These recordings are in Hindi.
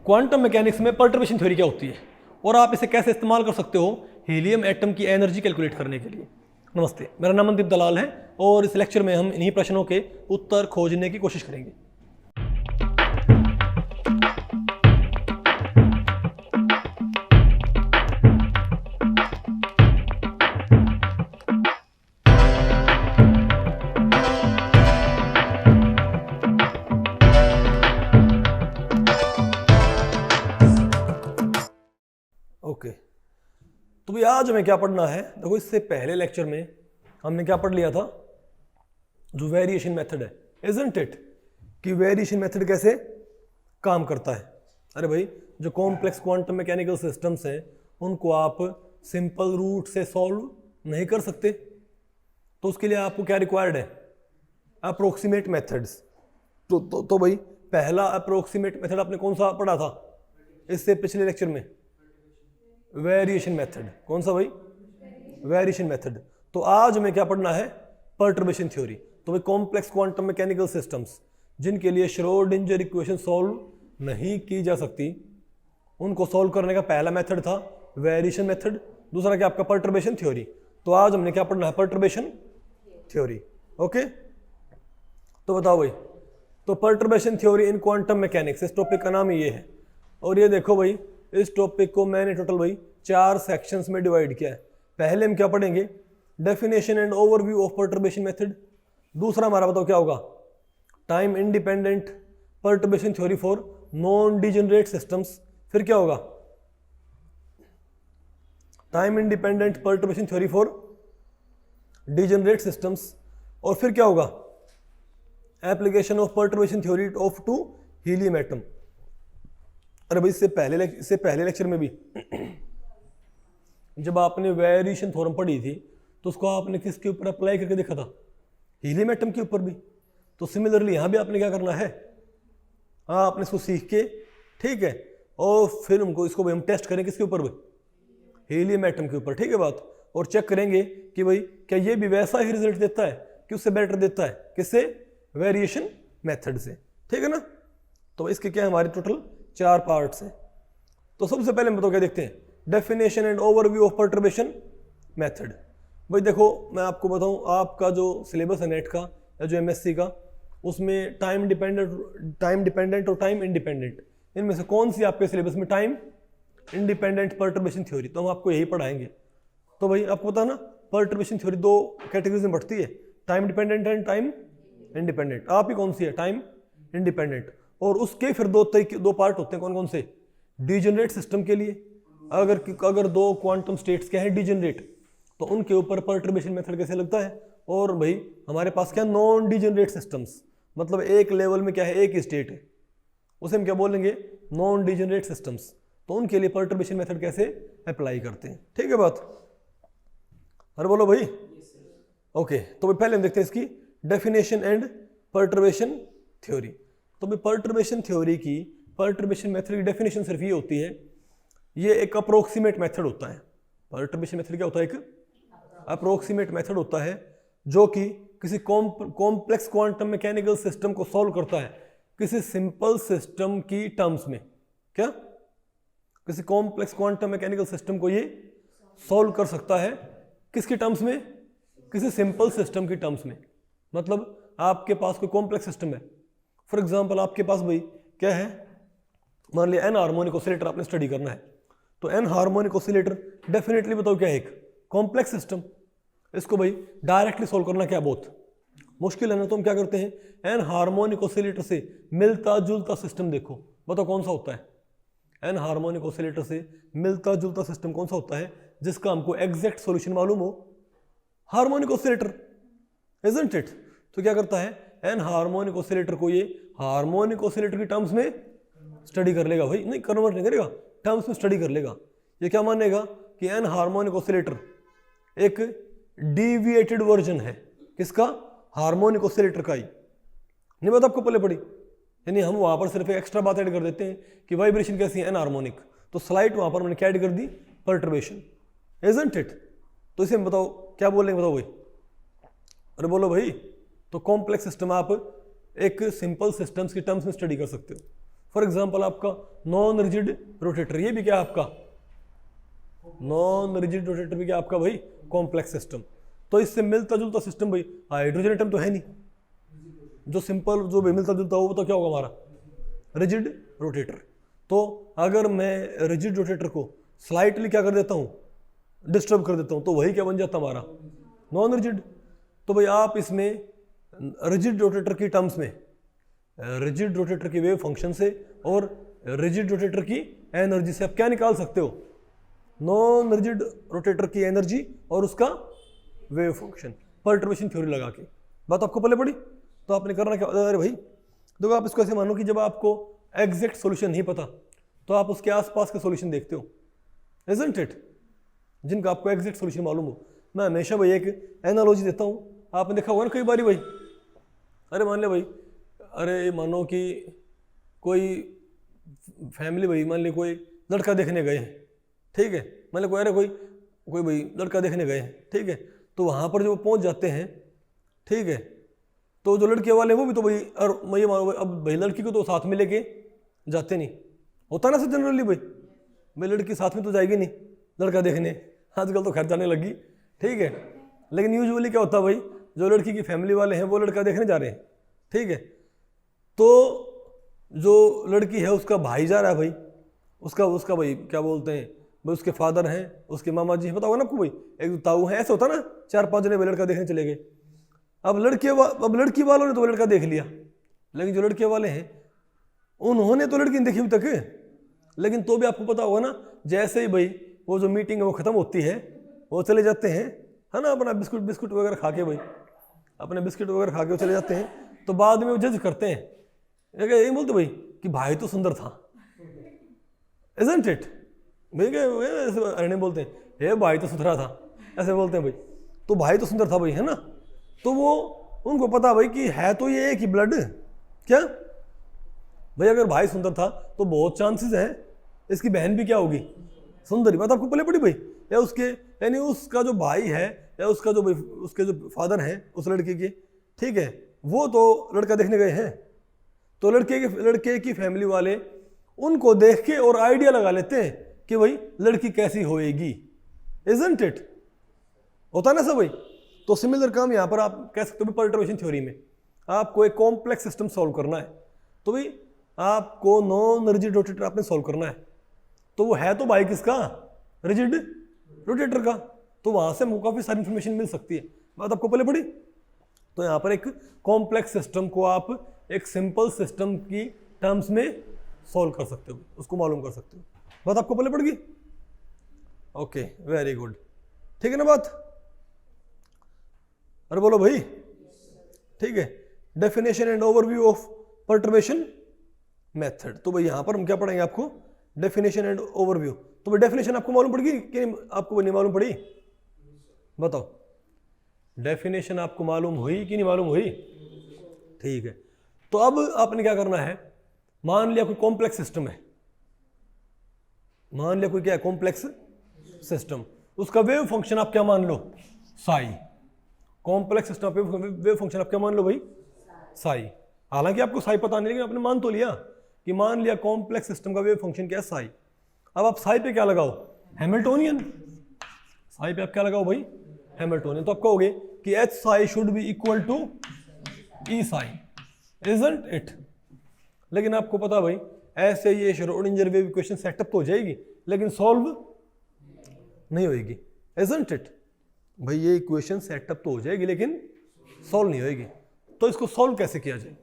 क्वांटम मैकेनिक्स में पर्टर्बेशन थ्योरी क्या होती है और आप इसे कैसे इस्तेमाल कर सकते हो हीलियम एटम की एनर्जी कैलकुलेट करने के लिए। नमस्ते, मेरा नाम मनदीप दलाल है और इस लेक्चर में हम इन्हीं प्रश्नों के उत्तर खोजने की कोशिश करेंगे। ओके, तो भाई आज हमें क्या पढ़ना है। देखो, इससे पहले लेक्चर में हमने क्या पढ़ लिया था, जो वेरिएशन मेथड है, इजंट इट, कि वेरिएशन मेथड कैसे काम करता है। अरे भाई, जो कॉम्प्लेक्स क्वांटम मैकेनिकल सिस्टम्स हैं उनको आप सिंपल रूट से सॉल्व नहीं कर सकते, तो उसके लिए आपको क्या रिक्वायर्ड है, अप्रोक्सीमेट मेथड्स। तो भाई पहला अप्रोक्सीमेट मेथड आपने कौन सा पढ़ा था इससे पिछले लेक्चर में? Variation method. कौन सा भाई? Variation method. तो आज हमें क्या पढ़ना है? Perturbation theory. तो भाई कॉम्प्लेक्स क्वांटम मैकेनिकल सिस्टम्स जिनके लिए श्रोडिंजर इक्वेशन सॉल्व नहीं की जा सकती, उनको सॉल्व करने का पहला मेथड था वेरिएशन मेथड, दूसरा क्या आपका पर्टर्बेशन थ्योरी। तो आज हमने क्या पढ़ना है? Perturbation theory. ओके, तो बताओ भाई, तो पर्टर्बेशन थ्योरी इन क्वांटम मैकेनिक्स, इस टॉपिक का नाम ये है। और ये देखो भाई, इस टॉपिक को मैंने टोटल भाई 4 सेक्शंस में डिवाइड किया है। पहले हम क्या पढ़ेंगे? Definition and overview of perturbation method. दूसरा हमारा बताओ क्या होगा? Time independent perturbation theory for non degenerate systems. फिर क्या होगा? Time independent perturbation theory for degenerate systems. और फिर क्या होगा? Application of perturbation theory of to helium atom. अरे भाई, इससे पहले लेक्चर में भी जब आपने वेरिएशन थ्योरम पढ़ी थी तो उसको आपने किसके ऊपर अप्लाई करके देखा था? हीलियम एटम के ऊपर भी। तो सिमिलरली यहाँ भी आपने क्या करना है? हाँ, आपने इसको सीख के, ठीक है, और फिर इसको भाई हम टेस्ट करें किसके ऊपर भाई? हीलियम एटम के ऊपर। ठीक है बात। और चेक करेंगे कि भाई क्या ये भी वैसा ही रिजल्ट देता है कि उससे बेटर देता है। किससे? वेरिएशन मेथड से। ठीक है ना। तो इसके क्या है, हमारे टोटल 4 पार्ट्स हैं। तो सबसे पहले हम बताओ क्या देखते हैं? Definition and overview of perturbation method. भाई देखो, मैं आपको बताऊं, आपका जो सिलेबस है नेट का या जो एमएससी का, उसमें टाइम डिपेंडेंट और टाइम इंडिपेंडेंट, इनमें से कौन सी आपके सिलेबस में टाइम इंडिपेंडेंट पर्टर्बेशन थ्योरी? तो हम आपको यही पढ़ाएंगे। तो भाई आपको पता ना, पर्टर्बेशन थ्योरी 2 कैटेगरीज में बढ़ती है, time dependent and time independent. आप ही कौन सी है? Time independent. और उसके फिर दो पार्ट होते हैं। कौन कौन से? डिजेनरेट सिस्टम के लिए, अगर 2 क्वांटम स्टेट्स क्या है? डिजेनरेट, तो उनके ऊपर पर्टर्बेशन मेथड कैसे लगता है। और भाई हमारे पास क्या? नॉन डिजेनरेट सिस्टम्स, मतलब एक लेवल में क्या है, एक ही स्टेट है, उसे हम क्या बोलेंगे? Non degenerate systems. तो उनके लिए पर्टर्बेशन मेथड कैसे अप्लाई करते हैं। ठीक है बात? अरे बोलो भाई। ओके, तो भाई पहले हम देखते हैं इसकी डेफिनेशन एंड पर्टर्बेशन थ्योरी। तो भाई पर्टर्बेशन थ्योरी की, पर्टर्बेशन मेथड की डेफिनेशन सिर्फ ये होती है, ये एक अप्रोक्सीमेट मेथड होता है। पर्टर्बेशन मेथड क्या होता है? एक अप्रोक्सीमेट मेथड होता है जो कि किसी कॉम्प्लेक्स क्वांटम मैकेनिकल सिस्टम को सॉल्व करता है किसी सिंपल सिस्टम की टर्म्स में। क्या? किसी कॉम्प्लेक्स क्वांटम मैकेनिकल सिस्टम को ये सॉल्व कर सकता है किसकी टर्म्स में? किसी सिंपल सिस्टम की टर्म्स में। मतलब आपके पास कोई कॉम्प्लेक्स सिस्टम है, फॉर एग्जाम्पल आपके पास भाई क्या है, मान लिया एन हार्मोनिक ऑसिलेटर आपने स्टडी करना है। तो एन हार्मोनिक ऑसिलेटर डेफिनेटली बताओ क्या है? एक कॉम्प्लेक्स सिस्टम। इसको भाई डायरेक्टली सॉल्व करना क्या बहुत मुश्किल है ना। तो हम क्या करते हैं? एन हार्मोनिक ऑसिलेटर से मिलता जुलता सिस्टम देखो, बताओ कौन सा होता है? एन हार्मोनिक ऑसिलेटर से मिलता जुलता सिस्टम कौन सा होता है जिसका हमको एग्जैक्ट सॉल्यूशन मालूम हो? Harmonic oscillator, isn't it? तो क्या करता है, एन हार्मोनिक ऑसिलेटर को ये हार्मोनिक ऑसिलेटर की टर्म्स में स्टडी कर लेगा भाई, नहीं कन्वर्ट नहीं करेगा, टर्म्स में स्टडी कर लेगा। ये क्या मानेगा कि एन हार्मोनिक ऑसिलेटर एक डिविएटेड वर्जन है किसका? हार्मोनिक ऑसिलेटर का ही। नहीं बात आपको पहले पड़ी? यानी हम वहां पर सिर्फ एक एक्स्ट्रा बात ऐड कर देते हैं कि वाइब्रेशन कैसी है? N harmonic. तो स्लाइट वहां पर मैंने क्या ऐड कर दी? Perturbation, isn't it? तो इसे हम बताओ क्या बोलेंगे? बताओ भाई, अरे बोलो भाई। तो कॉम्प्लेक्स सिस्टम आप एक सिंपल सिस्टम्स की टर्म्स में स्टडी कर सकते हो। फॉर एग्जांपल आपका नॉन रिजिड रोटेटर, ये भी क्या है आपका नॉन रिजिड रोटेटर, भी क्या आपका भाई कॉम्प्लेक्स सिस्टम। तो इससे मिलता जुलता सिस्टम भाई हाइड्रोजन एटम तो है नहीं, जो सिंपल जो भी मिलता जुलता वो तो क्या होगा हमारा रिजिड रोटेटर। तो अगर मैं रिजिड रोटेटर को स्लाइटली क्या कर देता हूँ, डिस्टर्ब कर देता हूँ, तो वही क्या बन जाता हमारा नॉन रिजिड। तो भाई आप इसमें रिजिड रोटेटर की टर्म्स में रिजिड रोटेटर की वेव फंक्शन से और रिजिड रोटेटर की एनर्जी से आप क्या निकाल सकते हो, नॉन रिजिड रोटेटर की एनर्जी और उसका वेव फंक्शन पर्टर्बेशन थ्योरी लगा के। बात आपको पहले पड़ी। तो आपने करना क्या, अरे भाई देखो आप इसको ऐसे मानो कि जब आपको एग्जैक्ट सॉल्यूशन नहीं पता तो आप उसके आसपास के सॉल्यूशन देखते हो, इजंट इट, जिनका आपको एग्जैक्ट सॉल्यूशन मालूम हो। मैं हमेशा भाई एक एनालॉजी देता हूँ, आपने देखा होगा ना कई बारी भाई, अरे मान ले भाई, अरे मानो कि कोई फैमिली भाई मान ली कोई लड़का देखने गए हैं, ठीक है, मान ली कोई अरे कोई भाई लड़का देखने गए हैं, ठीक है, तो वहाँ पर जब वो पहुँच जाते हैं, ठीक है, तो जो लड़के वाले वो भी तो भाई, और मैं ये मानो अब भाई लड़की को तो साथ में लेके जाते नहीं, होता ना सर जनरली भाई लड़की साथ में तो जाएगी नहीं लड़का देखने, आजकल तो खैर जाने लगी, ठीक है, लेकिन यूजुअली क्या होता है भाई, जो लड़की की फैमिली वाले हैं वो लड़का देखने जा रहे हैं, ठीक है, तो जो लड़की है उसका भाई जा रहा है भाई, उसका भाई क्या बोलते हैं भाई, उसके फादर हैं, उसके मामा जी हैं, पता होगा ना आपको भाई, एक तो ताऊ है, ऐसा होता ना 4-5 जने भाई लड़का देखने चले गए। अब लड़की वालों ने तो लड़का देख लिया, लेकिन जो लड़के वाले हैं उन्होंने तो लड़की नहीं देखी अभी तक। लेकिन तो भी आपको पता होगा ना, जैसे ही भाई वो जो मीटिंग है वो खत्म होती है, वो चले जाते हैं, है ना, अपना बिस्कुट वगैरह खा के भाई, अपने बिस्किट वगैरह खा के वो चले जाते हैं। तो बाद में वो जज करते हैं, यही बोलते भाई कि भाई तो सुंदर था, इजंट इट भाई, क्या बोलते हैं, हे भाई तो सुथरा था, ऐसे बोलते हैं भाई, तो भाई तो सुंदर था भाई, है ना। तो वो उनको पता भाई कि है तो ये एक ही ब्लड, क्या भाई, अगर भाई सुंदर था तो बहुत चांसेस हैं इसकी बहन भी क्या होगी सुंदर ही। बात आपको पहले पड़ी भाई, या उसके यानी उसका जो भाई है या उसका जो भाई उसके जो फादर हैं उस लड़के के, ठीक है, वो तो लड़का देखने गए हैं, तो लड़के की फैमिली वाले उनको देख के और आइडिया लगा लेते हैं कि भाई लड़की कैसी होएगी, इजंट इट, होता ना सब भाई। तो सिमिलर काम यहाँ पर आप कह सकते हो पर्टर्बेशन थ्योरी में आपको एक कॉम्प्लेक्स सिस्टम सॉल्व करना है, तो भाई आपको नॉन रिजिड रोटेटर आपने सॉल्व करना है, तो वो है तो भाई किसका रिजिड रोटेटर का, तो वहां से हमको काफी सारी इंफॉर्मेशन मिल सकती है। बात आपको पहले पड़ी। तो यहाँ पर एक कॉम्प्लेक्स सिस्टम को आप एक सिंपल सिस्टम की टर्म्स में सॉल्व कर सकते हो, उसको मालूम कर सकते हो। बात आपको पहले पड़ गई, ओके वेरी गुड, ठीक है ना बात। अरे बोलो भाई, ठीक है, definition and overview of perturbation method. तो भाई यहां पर हम क्या पढ़ेंगे, आपको डेफिनेशन एंड ओवरव्यू। तो भाई डेफिनेशन आपको मालूम पड़ गई कि आपको नहीं मालूम पड़ी, बताओ, डेफिनेशन आपको मालूम हुई कि नहीं मालूम हुई, ठीक है। तो अब आपने क्या करना है, मान लिया कोई कॉम्प्लेक्स सिस्टम है, मान लिया कोई क्या है कॉम्प्लेक्स सिस्टम, उसका वेव फंक्शन आप क्या मान लो, psi. Complex system wave function आप क्या मान लो भाई, साई। हालांकि आपको साई पता नहीं, लेकिन आपने मान तो लिया कि मान लिया कॉम्प्लेक्स सिस्टम का वेव फंक्शन क्या है, साई। अब आप साई पे क्या लगाओ, हैमिल्टोनियन। साई पे आप क्या लगाओ भाई, हैमिल्टोनियन। तो आप कहोगे कि H psi should be equal to E psi, isn't it. लेकिन आपको पता भाई ऐसे ये श्रोडिंगर वेव इक्वेशन सेटअप तो हो जाएगी, लेकिन सॉल्व नहीं होगी, इजंट इट। भाई ये इक्वेशन सेटअप तो हो जाएगी लेकिन सॉल्व नहीं होगी। तो इसको सॉल्व कैसे किया जाए,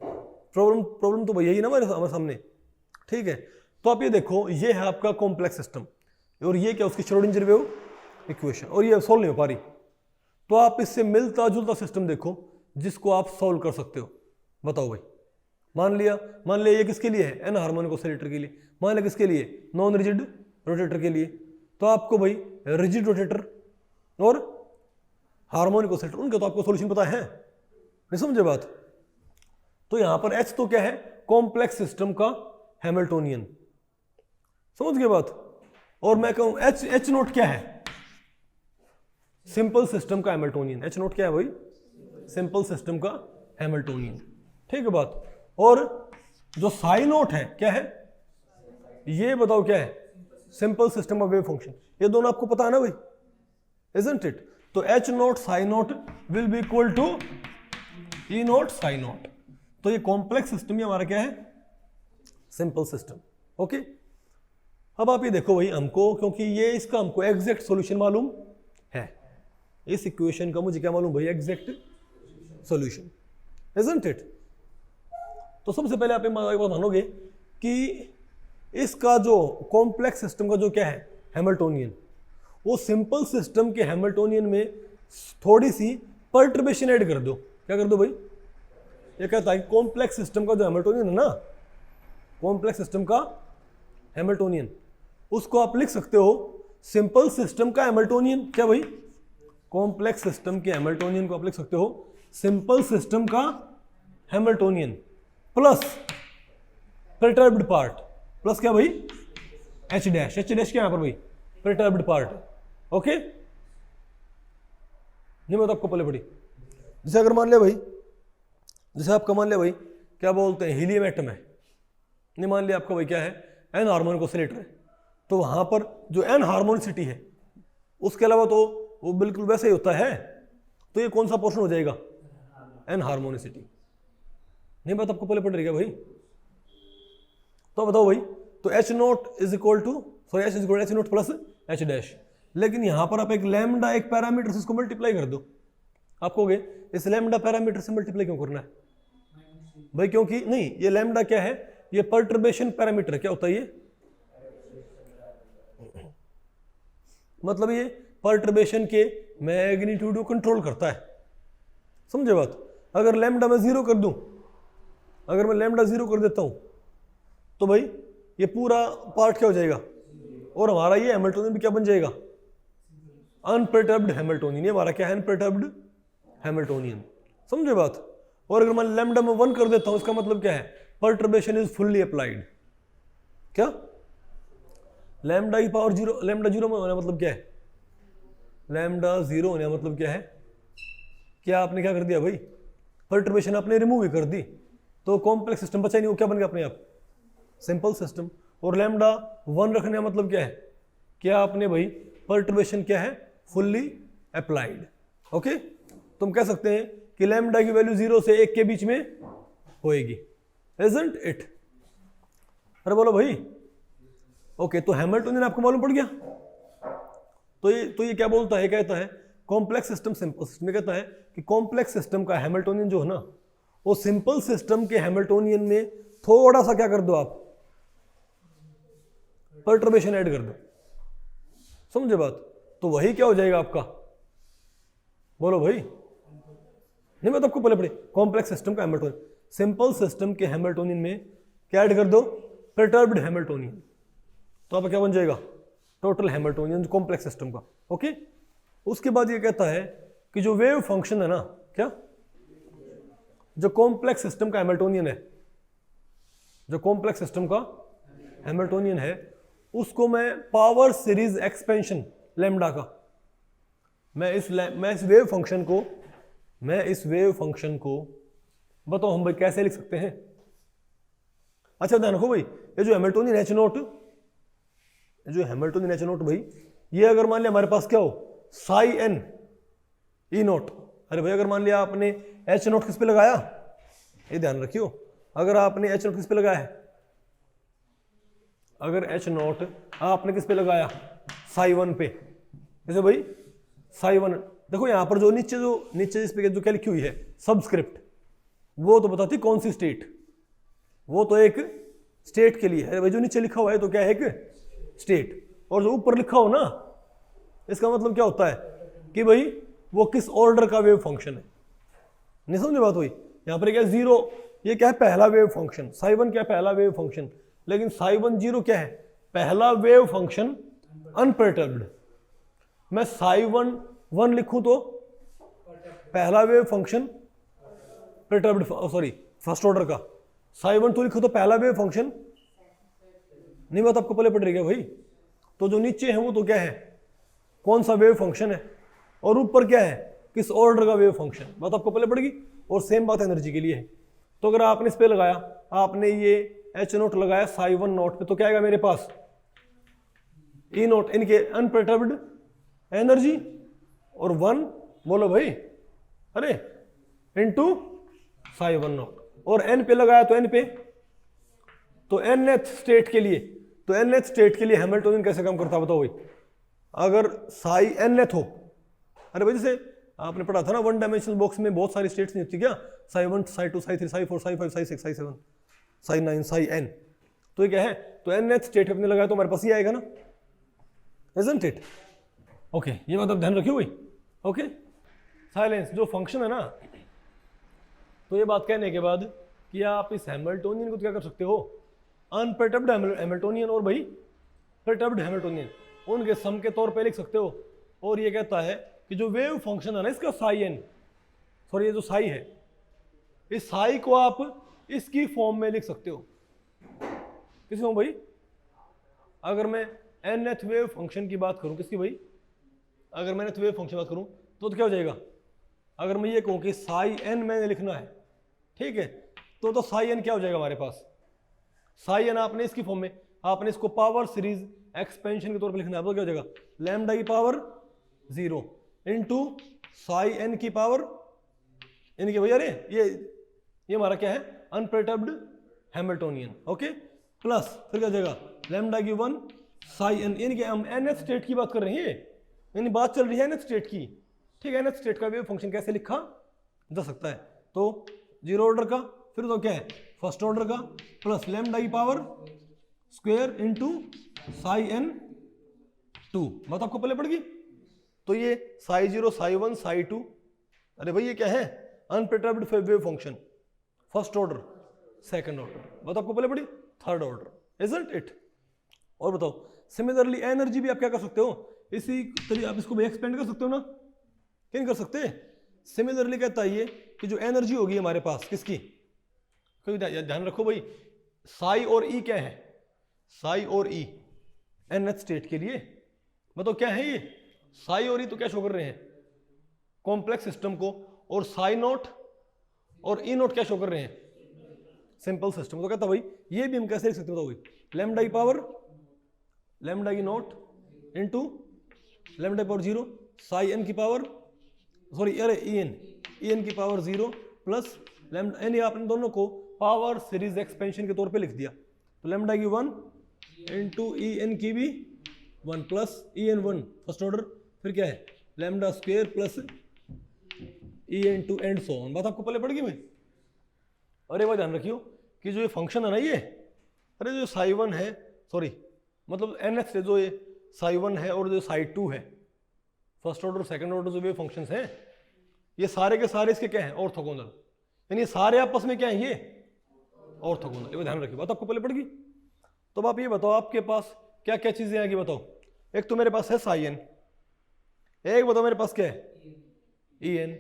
प्रॉब्लम तो भैया ही ना हमारे सामने, ठीक है। तो आप ये देखो, ये है आपका कॉम्प्लेक्स सिस्टम और ये क्या उसकी श्रोडिंगर वेव इक्वेशन, और ये सॉल्व नहीं हो पा रही। तो आप इससे मिलता जुलता सिस्टम देखो जिसको आप सॉल्व कर सकते हो, बताओ भाई। मान लिया ये किसके लिए है, एन हार्मोनिक ऑसिलेटर के लिए। मान लिया किसके लिए, नॉन रिजिड रोटेटर के लिए। तो आपको भाई रिजिड रोटेटर और हार्मोनिक ऑसिलेटर, उनका तो आपको सॉल्यूशन पता है, नहीं समझे बात। तो यहां पर एच तो क्या है, कॉम्प्लेक्स सिस्टम का हैमिल्टोनियन, समझ गए बात। और मैं कहूं एच नोट क्या है, सिंपल सिस्टम का हैमिल्टोनियन। एच नोट क्या है भाई, सिंपल सिस्टम का हैमिल्टोनियन, ठीक है बात। और जो साई नॉट है क्या है, ये बताओ क्या है, simple system of wave function. ये दोनों आपको पता है ना भाई, इजंट इट। तो H naught psi naught will be equal to E naught psi naught. तो ये कॉम्प्लेक्स सिस्टम ही हमारा क्या है, सिंपल सिस्टम। ओके, अब आप ये देखो भाई हमको, क्योंकि ये इसका हमको एग्जैक्ट सॉल्यूशन मालूम है, इस इक्वेशन का मुझे क्या मालूम भाई, एग्जैक्ट सॉल्यूशन, इजंट इट। तो सबसे पहले आप एक बात मानोगे कि इसका जो कॉम्प्लेक्स सिस्टम का जो क्या है हैमिल्टोनियन, वो सिंपल सिस्टम के हैमिल्टोनियन में थोड़ी सी पर्टर्बेशन ऐड कर दो। क्या कर दो भाई, ये कहता है कॉम्प्लेक्स सिस्टम का जो हैमिल्टोनियन है ना, कॉम्प्लेक्स सिस्टम का हैमिल्टोनियन, उसको आप लिख सकते हो सिंपल सिस्टम का हैमिल्टोनियन। क्या भाई, कॉम्प्लेक्स सिस्टम के हैमिल्टोनियन को आप लिख सकते हो सिंपल सिस्टम का Hamiltonian plus perturbed part, plus क्या भाई, एच डैश। एच डैश क्या यहां पर भाई, परटर्ब्ड पार्ट। ओके, ये मैं तो आपको पहले पढ़ी। जैसे अगर मान लिया भाई, जैसे आपका मान लिया भाई क्या बोलते हैं, हीलियम एटम है, नहीं मान लिया आपका भाई क्या है, एन हार्मोनिक ऑसिलेटर है, तो वहां पर जो एन हार्मोनिसिटी है उसके अलावा तो वो बिल्कुल वैसे ही होता है, तो ये कौन सा पोर्शन हो जाएगा, एन हार्मोनिसिटी। नहीं बात आपको पहले पढ़ रही है भाई, तो बताओ भाई, तो H naught is equal to, sorry H is equal H naught plus H dash, लेकिन यहां पर आप एक लैम्डा, एक पैरामीटर से इसको मल्टीप्लाई कर दो। आप कहोगे इस लैम्डा पैरामीटर से मल्टीप्लाई क्यों करना है भाई, क्योंकि नहीं, ये लैम्डा क्या है, ये पर्टर्बेशन पैरामीटर। क्या होता है ये, मतलब ये पर्टर्बेशन के मैग्नीट्यूड को कंट्रोल करता है, समझे बात। अगर लैम्डा मैं जीरो कर दूं, अगर मैं लैम्डा जीरो कर देता हूं तो भाई ये पूरा पार्ट क्या हो जाएगा, और हमारा ये हैमिल्टोनियन भी क्या बन जाएगा, अनपर्टर्ब्ड हैमिल्टोनियन। ये हमारा क्या है, अनपर्टर्ब्ड हैमिल्टोनियन, समझे बात। और अगर मैं लैम्डा में 1 कर देता हूं, इसका मतलब क्या है, पर्टर्बेशन इज फुल्ली अप्लाइड। क्या, लैम्डा की पावर जीरो, लैम्डा जीरो में होना मतलब क्या है, लैम्डा जीरो होने का मतलब क्या है, क्या आपने क्या कर दिया भाई, पर्टर्बेशन आपने रिमूव ही कर दी, तो कॉम्प्लेक्स सिस्टम बचा ही नहीं, वो क्या बन गया अपने आप, सिंपल सिस्टम। और लैम्डा 1 रखने का मतलब क्या है, क्या आपने भाई पर्टर्बेशन क्या है, फुल्ली अप्लाइड। ओके, तुम कह सकते हैं कि लैम्डा की वैल्यू 0 से 1 के बीच में होएगी, इजंट इट। अरे बोलो भाई, ओके, तो हैमिल्टोनियन आपको मालूम पड़ गया। तो ये क्या बोलता है, कहता है कॉम्प्लेक्स सिस्टम सिंपल सिस्टम में, कहता है कि कॉम्प्लेक्स सिस्टम का हैमिल्टोनियन जो है ना, वो सिंपल सिस्टम के हैमिल्टोनियन में थोड़ा सा क्या कर दो आप, पर्टर्बेशन ऐड कर दो, समझे बात। तो वही क्या हो जाएगा आपका, बोलो भाई। नहीं मैं तो आपको पहले पढ़े, कॉम्प्लेक्स सिस्टम का हैमिल्टोनियन, सिंपल सिस्टम के हैमिल्टोनियन में क्या ऐड कर दो, परटर्ब्ड हैमिल्टोनियन, तो आप क्या बन जाएगा, टोटल हैमिल्टोनियन कॉम्प्लेक्स सिस्टम का। ओके, उसके बाद ये कहता है कि जो वेव फंक्शन है ना, क्या, जो कॉम्प्लेक्स सिस्टम का हैमिल्टोनियन है, जो कॉम्प्लेक्स सिस्टम का हैमिल्टोनियन है, उसको मैं पावर सीरीज एक्सपेंशन लैम्डा का, मैं इस वेव फंक्शन को बताओ हम भाई कैसे लिख सकते हैं। अच्छा ध्यान रखो भाई, ये जो हैमिल्टोनियन एच नोट, जो हैमिल्टोनियन एच नोट भाई, ये अगर मान लिया हमारे पास क्या हो, साई एन ई नोट। अरे भाई अगर मान लिया आपने एच नोट किस पे लगाया, ये ध्यान रखियो, अगर आपने एच नोट किस पे लगाया है, अगर एच नोट आपने किस पे लगाया, साई वन पे, जैसे भाई साई वन, देखो यहां पर जो नीचे इस पे जो क्या लिखी हुई है सबस्क्रिप्ट, वो तो बताती कौन सी स्टेट, वो तो एक स्टेट के लिए है भाई, जो नीचे लिखा हुआ है तो क्या है, एक स्टेट। और जो ऊपर लिखा हो ना, इसका मतलब क्या होता है कि भाई वो किस ऑर्डर का वेव फंक्शन है। नहीं समझे बात हुई, यहां पर क्या जीरो, ये क्या है, पहला वेव फंक्शन, साई वन क्या है, पहला वेव फंक्शन, लेकिन साई वन जीरो क्या है, पहला वेव फंक्शन अनपर्टर्ब्ड। मैं साई वन 1 लिखूं तो पहला wave function perturbed, sorry first order का, साई वन 2 लिखो तो पहला वेव फंक्शन, नहीं बात आपको पहले पढ़ रही है भाई। तो जो नीचे है वो तो क्या है, कौन सा वेव फंक्शन है, और ऊपर क्या है, किस ऑर्डर का वेव फंक्शन, बात आपको पहले पड़ेगी। और सेम बात एनर्जी के लिए है, तो अगर आपने इस पे लगाया, आपने ये एच नोट लगाया साई 1 नोट पे, तो क्या आएगा मेरे पास ई नोट, इनके अनपर्टर्ब्ड एनर्जी, और 1 बोलो भाई, अरे इनटू साई 1 नोट, और एन पे लगाया तो एन पे, तो nth स्टेट के लिए, तो nth स्टेट के लिए हैमिल्टोनियन कैसे काम करता है बताओ भाई? अगर साई nth हो, अरे भाई जैसे आपने पढ़ा था ना वन डायमेंशनल बॉक्स में बहुत सारी स्टेट्स नहीं होती क्या? साई 1, साई 2, साई 3, साई 4, साई 5, साई 6, साई 7, साई 9, साई n, तो ये क्या है? तो nth स्टेट अपने लगाया तो हमारे पास ये आएगा ना, isn't it? ओके, ये मतलब ध्यान रखियो भाई। ओके, साइलेंस जो फंक्शन है ना, तो ये बात कहने के बाद कि आप इस हैमिल्टोनियन को क्या कर सकते हो? अनपर्टर्ब्ड हैमिल्टोनियन और भाई पर्टर्ब्ड हैमिल्टोनियन, उनके सम के तौर पे लिख सकते हो। और ये कहता है कि जो वेव फंक्शन है ना इसका साई एन, सॉरी ये जो साई है, इस साई को आप इसकी फॉर्म में लिख सकते हो। किस फॉर्म भाई? अगर मैं nth वेव फंक्शन की बात करूं, किसकी भाई? अगर मैं nth वेव फंक्शन बात करूं तो क्या हो जाएगा? अगर मैं ये कहूं कि साई एन मैंने लिखना है, ठीक है, तो साई एन क्या हो जाएगा हमारे पास? साई एन आपने इसकी फॉर्म में, आपने इसको पावर सीरीज एक्सपेंशन के तौर पर लिखना है, तो क्या हो जाएगा? लैम्डा की पावर 0 इंटू साई एन की पावर, इनकी भैया अरे ये हमारा क्या है? Unperturbed Hamiltonian. ओके, प्लस फिर क्या हो जाएगा? लैम्डा की 1 साई एन, यानी कि हम nth स्टेट की बात कर रहे हैं, यानी बात चल रही है nth स्टेट की, ठीक है। nth स्टेट का वेव फंक्शन कैसे लिखा जा सकता है? तो 0 ऑर्डर का, फिर तो क्या है? फर्स्ट ऑर्डर का, प्लस लैम्डा की power square into psi n 2, बात आपको पहले पड़ गई। तो ये साई 0, साई 1, साई 2, अरे भाई ये क्या है? Unperturbed wave function, first order, second order, बात आपको पहले पड़ी, थर्ड ऑर्डर, इजंट इट? और बताओ, सिमिलरली एनर्जी भी आप क्या कर सकते हो? इसी तरीके आप इसको भी एक्सपेंड कर सकते हो ना, क्या नहीं कर सकते? सिमिलरली कहता है ये कि जो एनर्जी होगी हमारे पास किसकी, कोई ध्यान रखो भाई, साई और ई क्या है? साई और ई nth स्टेट के लिए, बताओ क्या है ये? साई और ई तो क्या शो कर रहे हैं? कॉम्प्लेक्स सिस्टम को, और साई नोट और ई नोट क्या शो कर रहे हैं? Simple system. तो कहता भाई ये भी हम कैसे लिख सकते हो? भाई लैम्डा की पावर, लैम्डा की नोट इंटू लैम्डा की पावर 0 साई एन की पावर, सॉरी अरे ई एन की पावर 0 प्लस लैम्डा, यानी आपने दोनों को पावर सीरीज एक्सपेंशन के तौर पे लिख दिया। तो लैम्डा की 1 इंटू ई एन की भी 1 plus E n 1 first order, फिर क्या है? Lambda square plus E n two and so on, बात आपको पहले पड़ गई भाई। अरे भाई ध्यान रखियो कि जो ये फंक्शन है ना ये, अरे जो साई 1 है, सॉरी मतलब nth से जो ये साई 1 है और जो साई 2 है, फर्स्ट ऑर्डर सेकंड ऑर्डर जो वेव फंक्शंस हैं, ये सारे के सारे इसके क्या हैं? ऑर्थोगोनल, यानी सारे आपस में क्या है? ये ऑर्थोगोनल, ये ध्यान रखिए, बात आपको पहले पड़ गई। तो अब आप ये बताओ आपके पास क्या क्या चीजें आएगी बताओ? एक तो मेरे पास है साई एन, एक बताओ मेरे पास क्या है? ई एन,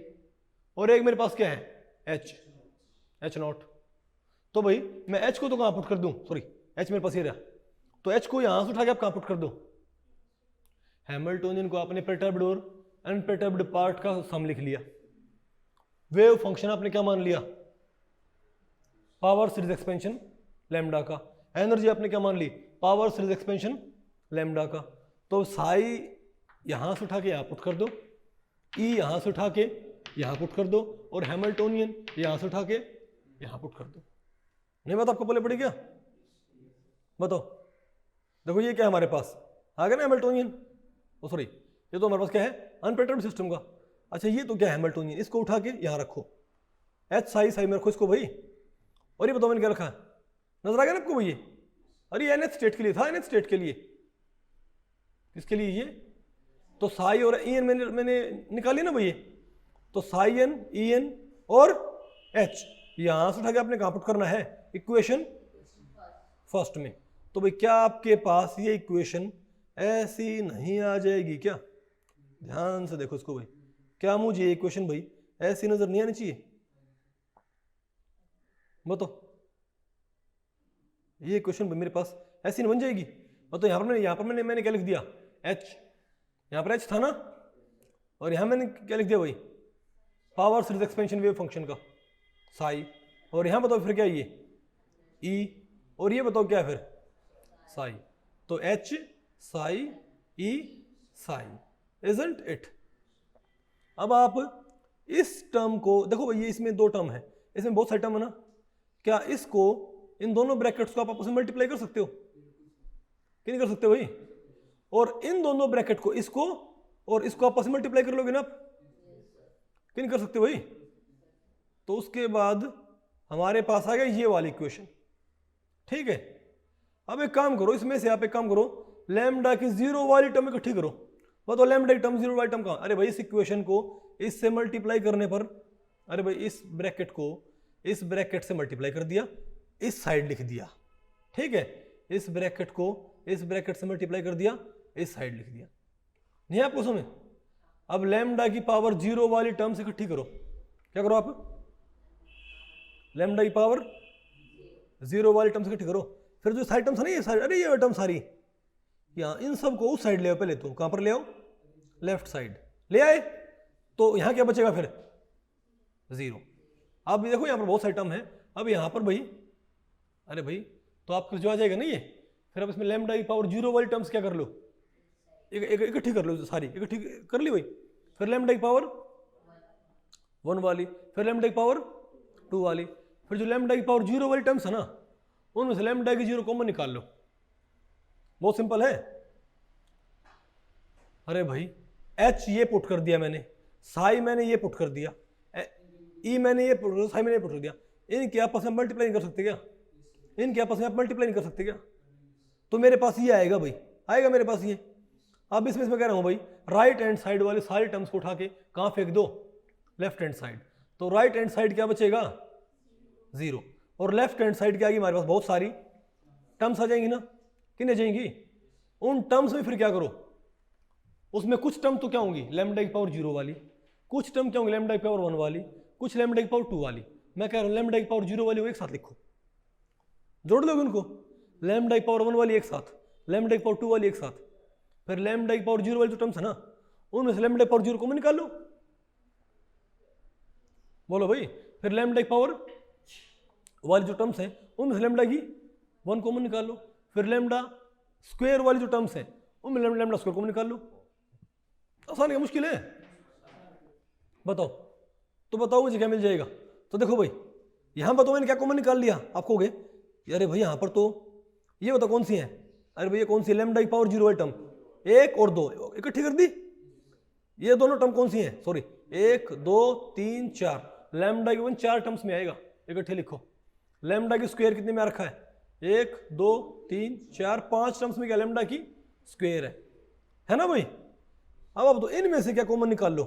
और एक मेरे पास क्या है? H not. तो भाई मैं एच को तो कहां पुट कर दूं? सॉरी एच मेरे पास ये रहा, तो एच को यहां से उठा के आप कहां पुट कर दो? हैमिल्टोनियन को आपने पर्टर्ब्ड और अनपर्टर्ब्ड पार्ट का सम लिख लिया, वेव फंक्शन आपने क्या मान लिया? पावर सीरीज एक्सपेंशन लैम्डा का, एनर्जी आपने क्या मान ली? पावर सीरीज एक्सपेंशन लैम्डा का। तो साई यहां से उठा के यहां पुट कर दो, ई यहां से उठा के यहां पुट कर दो, और हैमिल्टोनियन यहां से उठा के यहां पुट कर दो। नहीं बात आपको पहले पड़ी क्या? बताओ, देखो ये क्या है हमारे पास? आ गया ना हैमिल्टोनियन, ओ सॉरी ये तो हमारे पास क्या है? अनपर्टर्ब्ड सिस्टम का। अच्छा ये तो क्या है? हैमिल्टोनियन, इसको उठा के यहां रखो, एच साई में रखो इसको भाई। और ये बताओ मैंने क्या रखा? नजर आ गया ना आपको भाई? अरे nth स्टेट के लिए था, nth स्टेट के लिए, किसके लिए ये? तो साई और ई एन मैंने निकाली ना भाई, तो साई एन, ई एन और एच यहां से उठा के आपने कहां पुट करना है? इक्वेशन फर्स्ट में। तो भाई क्या आपके पास ये इक्वेशन ऐसी नहीं आ जाएगी क्या? ध्यान से देखो इसको भाई, क्या मुझे ये इक्वेशन भाई ऐसी नजर नहीं आनी चाहिए? बताओ, ये इक्वेशन मेरे पास ऐसी नहीं बन जाएगी? तो यहां पर मैंने क्या लिख दिया? एच, यहां पर एच था ना, और यहां मैंने क्या लिख दिया भाई? Power series expansion wave function का साई, और यहाँ बताओ फिर क्या ये ई, और ये बताओ क्या फिर साई, तो H Sai E psi, isn't it. अब आप इस टर्म को देखो भाई, ये इसमें दो टर्म है, इसमें बहुत सारे टर्म है ना, क्या इसको इन दोनों ब्रैकेट्स को आप आपस में मल्टीप्लाई कर सकते हो कि नहीं कर सकते भाई? और इन दोनों ब्रैकेट को, इसको और इसको आपस में मल्टीप्लाई कर लोगे ना आप, कि नहीं कर सकते भाई? तो उसके बाद हमारे पास आ गया ये वाली इक्वेशन, ठीक है। अब एक काम करो, इसमें से आप एक काम करो, लैम्डा की जीरो वाली टर्म इकट्ठी करो। बताओ लैम्डा की टर्म, जीरो वाली टर्म कहाँ? अरे भाई इस इक्वेशन को इससे मल्टीप्लाई करने पर, अरे भाई इस ब्रैकेट को इस ब्रैकेट से मल्टीप्लाई कर दिया, इस साइड लिख दिया, ठीक है। इस ब्रैकेट को इस ब्रैकेट से मल्टीप्लाई कर दिया, इस साइड लिख दिया, नहीं आपको समझ? अब लैम्डा की पावर जीरो वाली टर्म से इकट्ठी करो, क्या करो आप? लैम्डा की पावर जीरो वाली टर्म से इकट्ठी करो, फिर जो साइड टर्म्स है ना ये साइड, अरे ये टर्म सारी यहाँ, इन सब को उस साइड ले आओ पहले, तो कहां पर ले आओ? लेफ्ट साइड ले आए, तो यहां क्या बचेगा फिर? जीरो। अब भी देखो यहां पर बहुत सारे टर्म है, अब यहां पर भाई, अरे भाई तो आपको जो आ जाएगा ना ये, फिर अब इसमें लैम्डा की पावर जीरो वाली टर्म्स क्या कर लो? इकट्ठी कर लो, सारी इकट्ठी कर ली भाई। फिर लैम्डा की पावर वन वाली, फिर लैम्डा की पावर टू वाली, फिर जो लैम्डा की पावर जीरो वाली टर्म्स है ना, उनमें से लैम्डा की जीरो कॉमन निकाल लो, बहुत सिंपल है। अरे भाई एच ये पुट कर दिया मैंने, साई मैंने ये पुट कर दिया, ई मैंने ये पुट कर दिया, साई मैंने ये पुट कर दिया, इनके आपस में मल्टीप्लाई नहीं कर सकते क्या? इनके आपस में आप मल्टीप्लाई नहीं कर सकते क्या? तो मेरे पास ये आएगा भाई, आएगा मेरे पास ये। अब इसमें कह रहा हूं भाई, राइट हैंड साइड वाले सारे टर्म्स को उठा के कहां फेंक दो? Left hand side. तो राइट हैंड साइड क्या बचेगा? जीरो। और लेफ्ट हैंड साइड क्या आएगी हमारे पास? बहुत सारी टर्म्स आ जाएंगी ना, कितनी आ जाएंगी? उन टर्म्स में फिर क्या करो, उसमें कुछ टर्म तो क्या होंगी? लैम्डा की पावर जीरो वाली, कुछ टर्म क्या होंगी? लैम्डा की पावर वन वाली, कुछ लैम्डा की पावर टू वाली। मैं कह रहा हूं लैम्डा की पावर जीरो वाली वो एक साथ लिखो, जोड़ दोगे उनको, लैम्डा की पावर वन वाली एक साथ, लैम्डा की पावर टू वाली एक साथ, फिर लैम्डा की पावर जीरो वाली जो टर्म्स है ना, उनमें से लैम्डा की पावर जीरो कॉमन निकाल लो, बोलो भाई। फिर लैम्डा की पावर वाली जो टर्म्स हैं उनमें से लैम्डा की वन कॉमन निकाल लो, फिर लैम्डा स्क्वायर वाली जो टर्म्स हैं उनमें लैम्डा स्क्वायर कॉमन निकाल लो। आसान है, मुश्किल है? बताओ, तो बताओ मुझे क्या मिल जाएगा? तो देखो भाई यहां बताओ मैंने क्या कॉमन निकाल लिया, आप कहोगे अरे भाई यहां पर तो ये बताओ कौन सी है? अरे भैया कौन सी? लैम्डा की पावर जीरो वाली टर्म, एक और दो इकट्ठी कर दी। ये दोनों टर्म कौन सी हैं? सॉरी, एक दो तीन चार, लैम्डा की वन चार टर्म्स में आएगा, इकट्ठे लिखो। लैम्डा की स्क्वायर कितने में आ रखा है? एक दो तीन चार, पांच टर्म्स में क्या लैम्डा की स्क्वायर है ना भाई? अब आप तो इनमें से क्या कॉमन निकाल लो।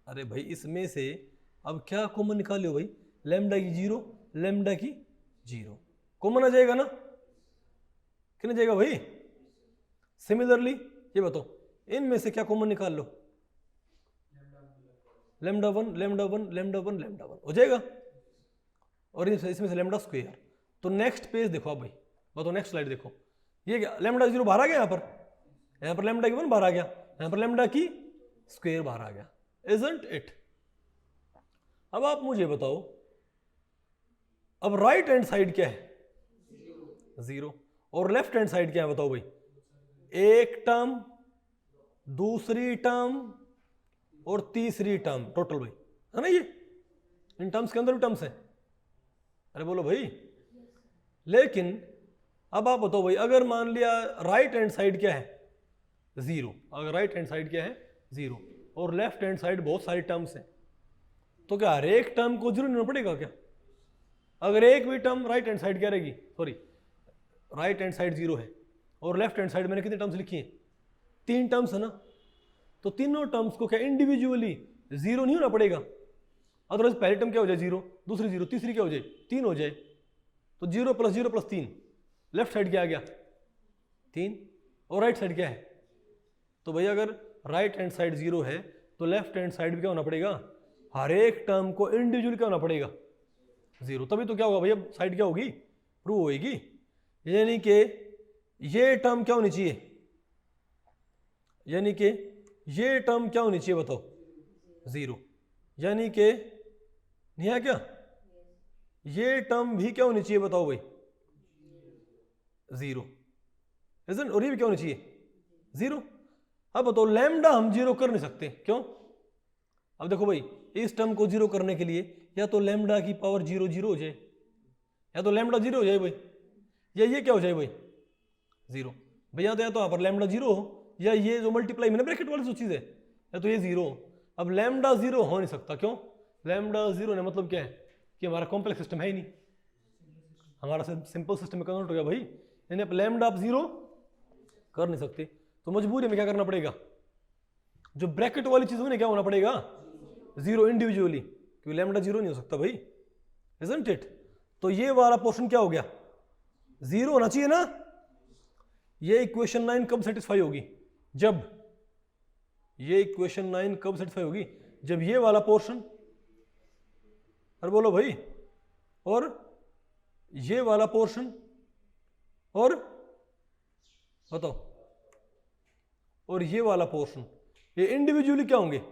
अरे भाई इसमें से अब क्या कॉमन निकाल लो भाई? लैम्डा की जीरो, लैम्डा की जीरो कॉमन आ जाएगा ना, कितना जाएगा भाई? सिमिलरली ये बताओ इनमें से क्या कॉमन निकाल लो? Lambda one, lambda one, lambda one, lambda one हो जाएगा, और इसमें से लैम्डा स्क्वायर। तो नेक्स्ट पेज देखो आप भाई, बताओ नेक्स्ट स्लाइड देखो, ये क्या लैम्डा जीरो बाहर आ गया, यहाँ पर लैम्डा की वन बाहर आ गया, यहाँ पर लैम्डा की स्क्वायर बाहर आ गया, इजंट इट? अब आप मुझे बताओ अब राइट हैंड साइड क्या है? जीरो। और लेफ्ट हैंड साइड क्या है बताओ भाई? एक टर्म, दूसरी टर्म और तीसरी टर्म, टोटल भाई है ना, ये इन टर्म्स के अंदर भी टर्म्स है। अरे बोलो भाई, लेकिन अब आप बताओ भाई अगर मान लिया राइट हैंड साइड क्या है? जीरो। अगर राइट हैंड साइड क्या है? जीरो, और लेफ्ट हैंड साइड बहुत सारी टर्म्स हैं, तो क्या हर एक टर्म को जीरो लेना पड़ेगा क्या? अगर एक भी टर्म राइट हैंड साइड क्या रहेगी? Sorry, right hand side zero है और लेफ्ट हैंड साइड मैंने कितने टर्म्स लिखी हैं? तीन टर्म्स है ना, तो तीनों टर्म्स को क्या इंडिविजुअली जीरो नहीं होना पड़ेगा? अदरवाइज पहली टर्म क्या हो जाए? जीरो, दूसरी जीरो, तीसरी क्या हो जाए? तीन हो जाए। तो जीरो प्लस तीन, लेफ्ट साइड क्या आ गया? तीन। और राइट साइड क्या है? तो भाई अगर राइट हैंड साइड जीरो है तो लेफ्ट हैंड साइड भी क्या होना पड़ेगा? हर एक टर्म को इंडिविजुअली क्या होना पड़ेगा? जीरो। तभी तो क्या होगा भैया, साइड क्या होगी? प्रूव होगी। यानी कि ये टर्म क्या होनी चाहिए? यानी कि ये टर्म क्या होनी चाहिए बताओ? जीरो। यानी कि नहीं है क्या? ये टर्म भी क्या होनी चाहिए बताओ भाई? Zero, isn't? और ये भी क्या होनी चाहिए? जीरो। अब बताओ लैम्डा हम जीरो कर नहीं सकते, क्यों? अब देखो भाई, इस टर्म को जीरो करने के लिए या तो लैम्डा की पावर जीरो जीरो हो जाए, या तो लैम्डा जीरो हो जाए भाई, या ये क्या हो जाए भाई? जीरो। भैया तो या तो यहाँ पर लैम्डा जीरो हो, या ये जो मल्टीप्लाई मैंने ब्रैकेट वाली जो चीज़ है, या तो ये जीरो हो। अब लैम्डा जीरो हो नहीं सकता, क्यों? लैम्डा जीरो ने मतलब क्या है कि हमारा कॉम्प्लेक्स सिस्टम है ही नहीं, हमारा सिंपल सिस्टम में कन्वर्ट हो गया भाई। यानी आप लैम्डा आप जीरो कर नहीं सकते, तो मजबूरी में क्या करना पड़ेगा? जो ब्रैकेट वाली चीज में क्या होना पड़ेगा? जीरो इंडिविजुअली, क्योंकि लैम्डा जीरो नहीं हो सकता भाई, इजंट इट? तो ये वाला पोर्शन क्या हो गया? जीरो होना चाहिए ना। ये इक्वेशन 9 कब सेटिस्फाई होगी? जब ये इक्वेशन 9 कब सेटिस्फाई होगी? जब ये वाला पोर्शन, अरे बोलो भाई, और ये वाला पोर्शन, और बताओ, और ये वाला पोर्शन, ये इंडिविजुअली क्या होंगे?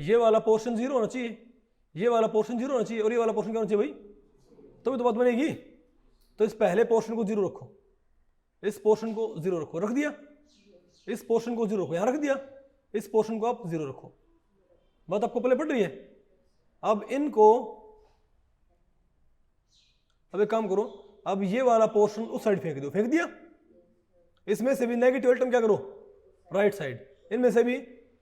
ये वाला पोर्शन जीरो होना चाहिए, ये वाला पोर्शन जीरो होना चाहिए, और ये वाला पोर्शन क्या होना चाहिए भाई? तो भी तो बात बनेगी। तो इस पहले पोर्शन को जीरो रखो, इस पोर्शन को जीरो रखो, रख दिया। इस पोर्शन को जीरो रखो, यहां रख दिया। इस पोर्शन को आप जीरो रखो। बात आपको पहले पड़ रही है? अब इनको, अब एक काम करो, अब ये वाला पोर्शन उस साइड फेंक दो, फेंक दिया। इसमें से भी नेगेटिव टर्म क्या करो? Right side. इनमें से भी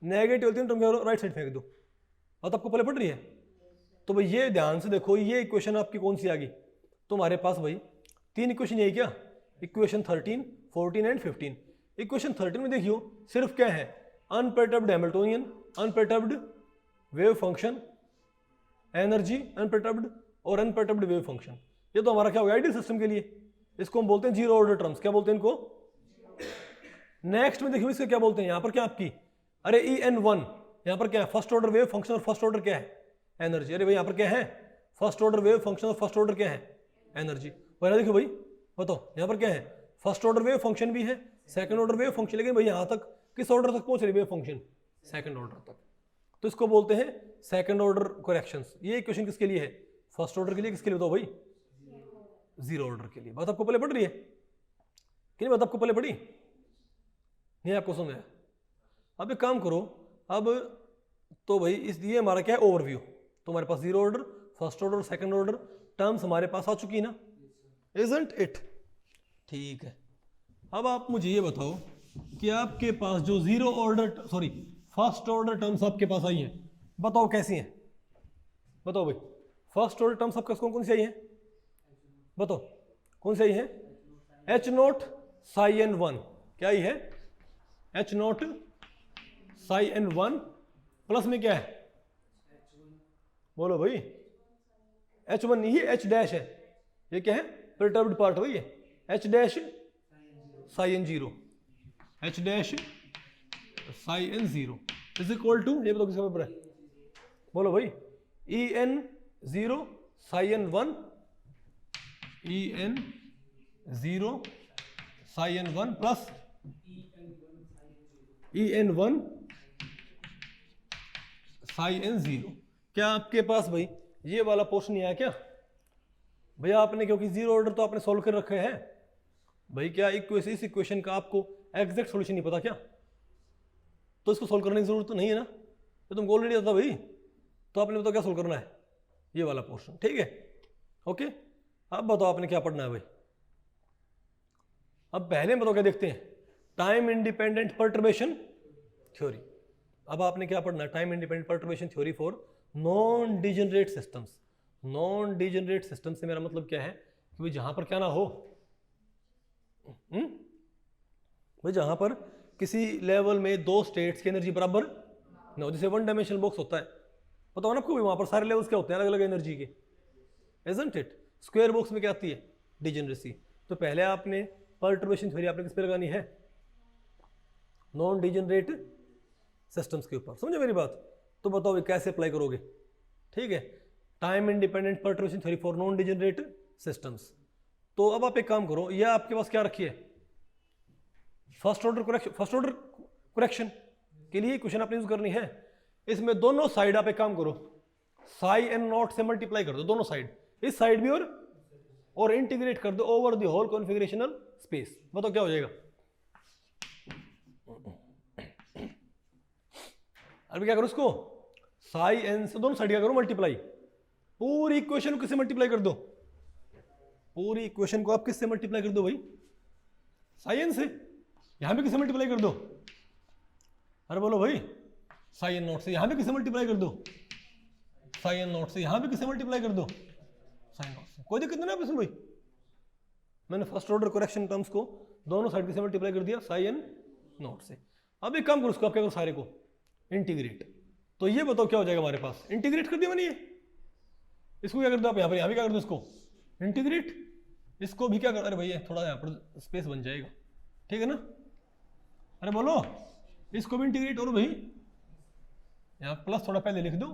नेगेटिव तीन टर्म क्या करो? राइट साइड फेंक दो। बात आपको पहले पड़ रही है? तो भाई ये ध्यान से देखो, ये इक्वेशन आपकी कौन सी आ गई? तुम्हारे पास भाई तीन इक्वेशन यही क्या? Equation 13, 14 and 15। इक्वेशन 13 में देखियो सिर्फ क्या है? Unperturbed Hamiltonian, unperturbed wave function, energy unperturbed, और अनपर्टर्ब्ड वेव फंक्शन। ये तो हमारा क्या हो गया? आइडियल सिस्टम के लिए। इसको हम बोलते हैं जीरो ऑर्डर टर्म्स। क्या बोलते हैं इनको? नेक्स्ट में देखिए इसको क्या बोलते हैं? यहां पर क्या आपकी, अरे EN1, यहां पर क्या है? फर्स्ट ऑर्डर वेव फंक्शन, और फर्स्ट ऑर्डर क्या है? एनर्जी। अरे भाई यहां पर क्या है? फर्स्ट ऑर्डर वेव फंक्शन, और फर्स्ट ऑर्डर क्या है? एनर्जी। पहले देखो भाई, बताओ यहां पर क्या है? फर्स्ट ऑर्डर वेव फंक्शन भी है, सेकंड ऑर्डर वेव फंक्शन, लेकिन भाई यहां तक किस ऑर्डर तक पहुंच रही वेव फंक्शन? सेकंड ऑर्डर तक। तो इसको बोलते हैं सेकंड ऑर्डर करेक्शंस। ये इक्वेशन किसके लिए है? फर्स्ट ऑर्डर के लिए। किसके लिए बताओ भाई? जीरो ऑर्डर के लिए। बात आपको पहले पड़ रही है कि नहीं? बात आपको पहले पड़ी नहीं? आपको समझ आया? अब एक काम करो, अब तो भाई इस ये हमारा क्या है? ओवरव्यू। तो हमारे पास zero order, first order, second order terms हमारे पास आ चुकी ना, इजंट इट? ठीक है। अब आप मुझे ये बताओ कि आपके पास जो zero order, sorry first order terms आपके पास आई हैं, बताओ कैसी हैं? बताओ भाई, फर्स्ट ऑर्डर टर्म्स आपके कौन कौन सी आई हैं? बताओ कौन सी आई है? H0 psi n1। क्या आई है? H0 psi n1 प्लस में क्या है? बोलो भाई। H1 नहीं है, H डैश है। ये क्या है? परटर्ब्ड पार्ट भाई, ये H dash psi n0, H dash psi n0 is equal to, ये बताओ किसका पेपर है? बोलो भाई। EN0 psi n1, EN0 psi n1 plus EN1 psi n0। क्या आपके पास भाई ये वाला पोर्शन नहीं आया क्या भैया? आपने क्योंकि जीरो ऑर्डर तो आपने सॉल्व कर रखे हैं भाई, क्या इस इक्वेशन का आपको एग्जैक्ट सॉल्यूशन नहीं पता क्या? तो इसको सॉल्व करने की जरूरत तो नहीं है ना, तो तुमको ऑलरेडी आता भाई। तो आपने बताओ क्या सॉल्व करना है? ये वाला पोर्शन। ठीक है, ओके। अब बताओ आपने क्या पढ़ना है भाई? अब पहले बताओ क्या देखते हैं? Time independent perturbation theory. अब आपने क्या पढ़ना है? Time independent perturbation theory for non degenerate systems. Non degenerate system से मेरा मतलब क्या है कि भाई जहां पर क्या ना हो, भाई जहां पर किसी लेवल में दो स्टेट्स की एनर्जी बराबर ना हो। जैसे वन डायमेंशनल बॉक्स होता है, पता हो ना आपको, वहां पर सारे लेवल्स क्या होते हैं? अलग अलग एनर्जी के, इजंट इट? स्क्वायर बॉक्स में क्या आती है? डिजेनरेसी। तो पहले आपने पर्टर्बेशन थ्योरी आपने किस पे लगानी है? नॉन डिजेनरेट सिस्टम्स के ऊपर। समझो मेरी बात? तो बताओ कैसे अप्लाई करोगे? ठीक है, time independent perturbation theory for non degenerate systems. तो अब आप एक काम करो, यह आपके पास क्या रखी है? First order correction. First order correction के लिए क्वेश्चन आपने यूज करनी है। इसमें दोनों साइड आप एक काम करो, साई एन नॉट से मल्टीप्लाई कर दो दोनों साइड, इस साइड भी और इंटीग्रेट कर दो over the whole configurational space. बताओ क्या हो जाएगा। अभी क्या करो इसको, साई एन से दोनों साइड क्या करो मल्टीप्लाई, पूरी इक्वेशन को किससे मल्टीप्लाई कर दो, पूरी इक्वेशन को आप किससे मल्टीप्लाई कर दो भाई, साई एन से। यहां भी किससे मल्टीप्लाई कर दो, अरे बोलो भाई, साई एन नॉट से। यहां भी किससे मल्टीप्लाई कर दो, साई एन नॉट से। यहां भी किससे मल्टीप्लाई कर दो, साई नॉट से। कोई दिक्कत नहीं ना इसमें भाई। मैंने फर्स्ट ऑर्डर करेक्शन टर्म्स को दोनों साइड किससे मल्टीप्लाई कर दिया, साई एन नॉट से। अब एक काम करो, उसको आप क्या करो, सारे को इंटीग्रेट। तो ये बताओ क्या हो जाएगा हमारे पास, इंटीग्रेट कर दिया मैंने ये। इसको क्या कर दो आप, यहाँ पर भी क्या कर दो इसको इंटीग्रेट, इसको भी क्या कर, अरे भैया थोड़ा यहाँ पर स्पेस बन जाएगा, ठीक है ना। अरे बोलो, इसको भी इंटीग्रेट करो भाई, यहाँ प्लस थोड़ा पहले लिख दो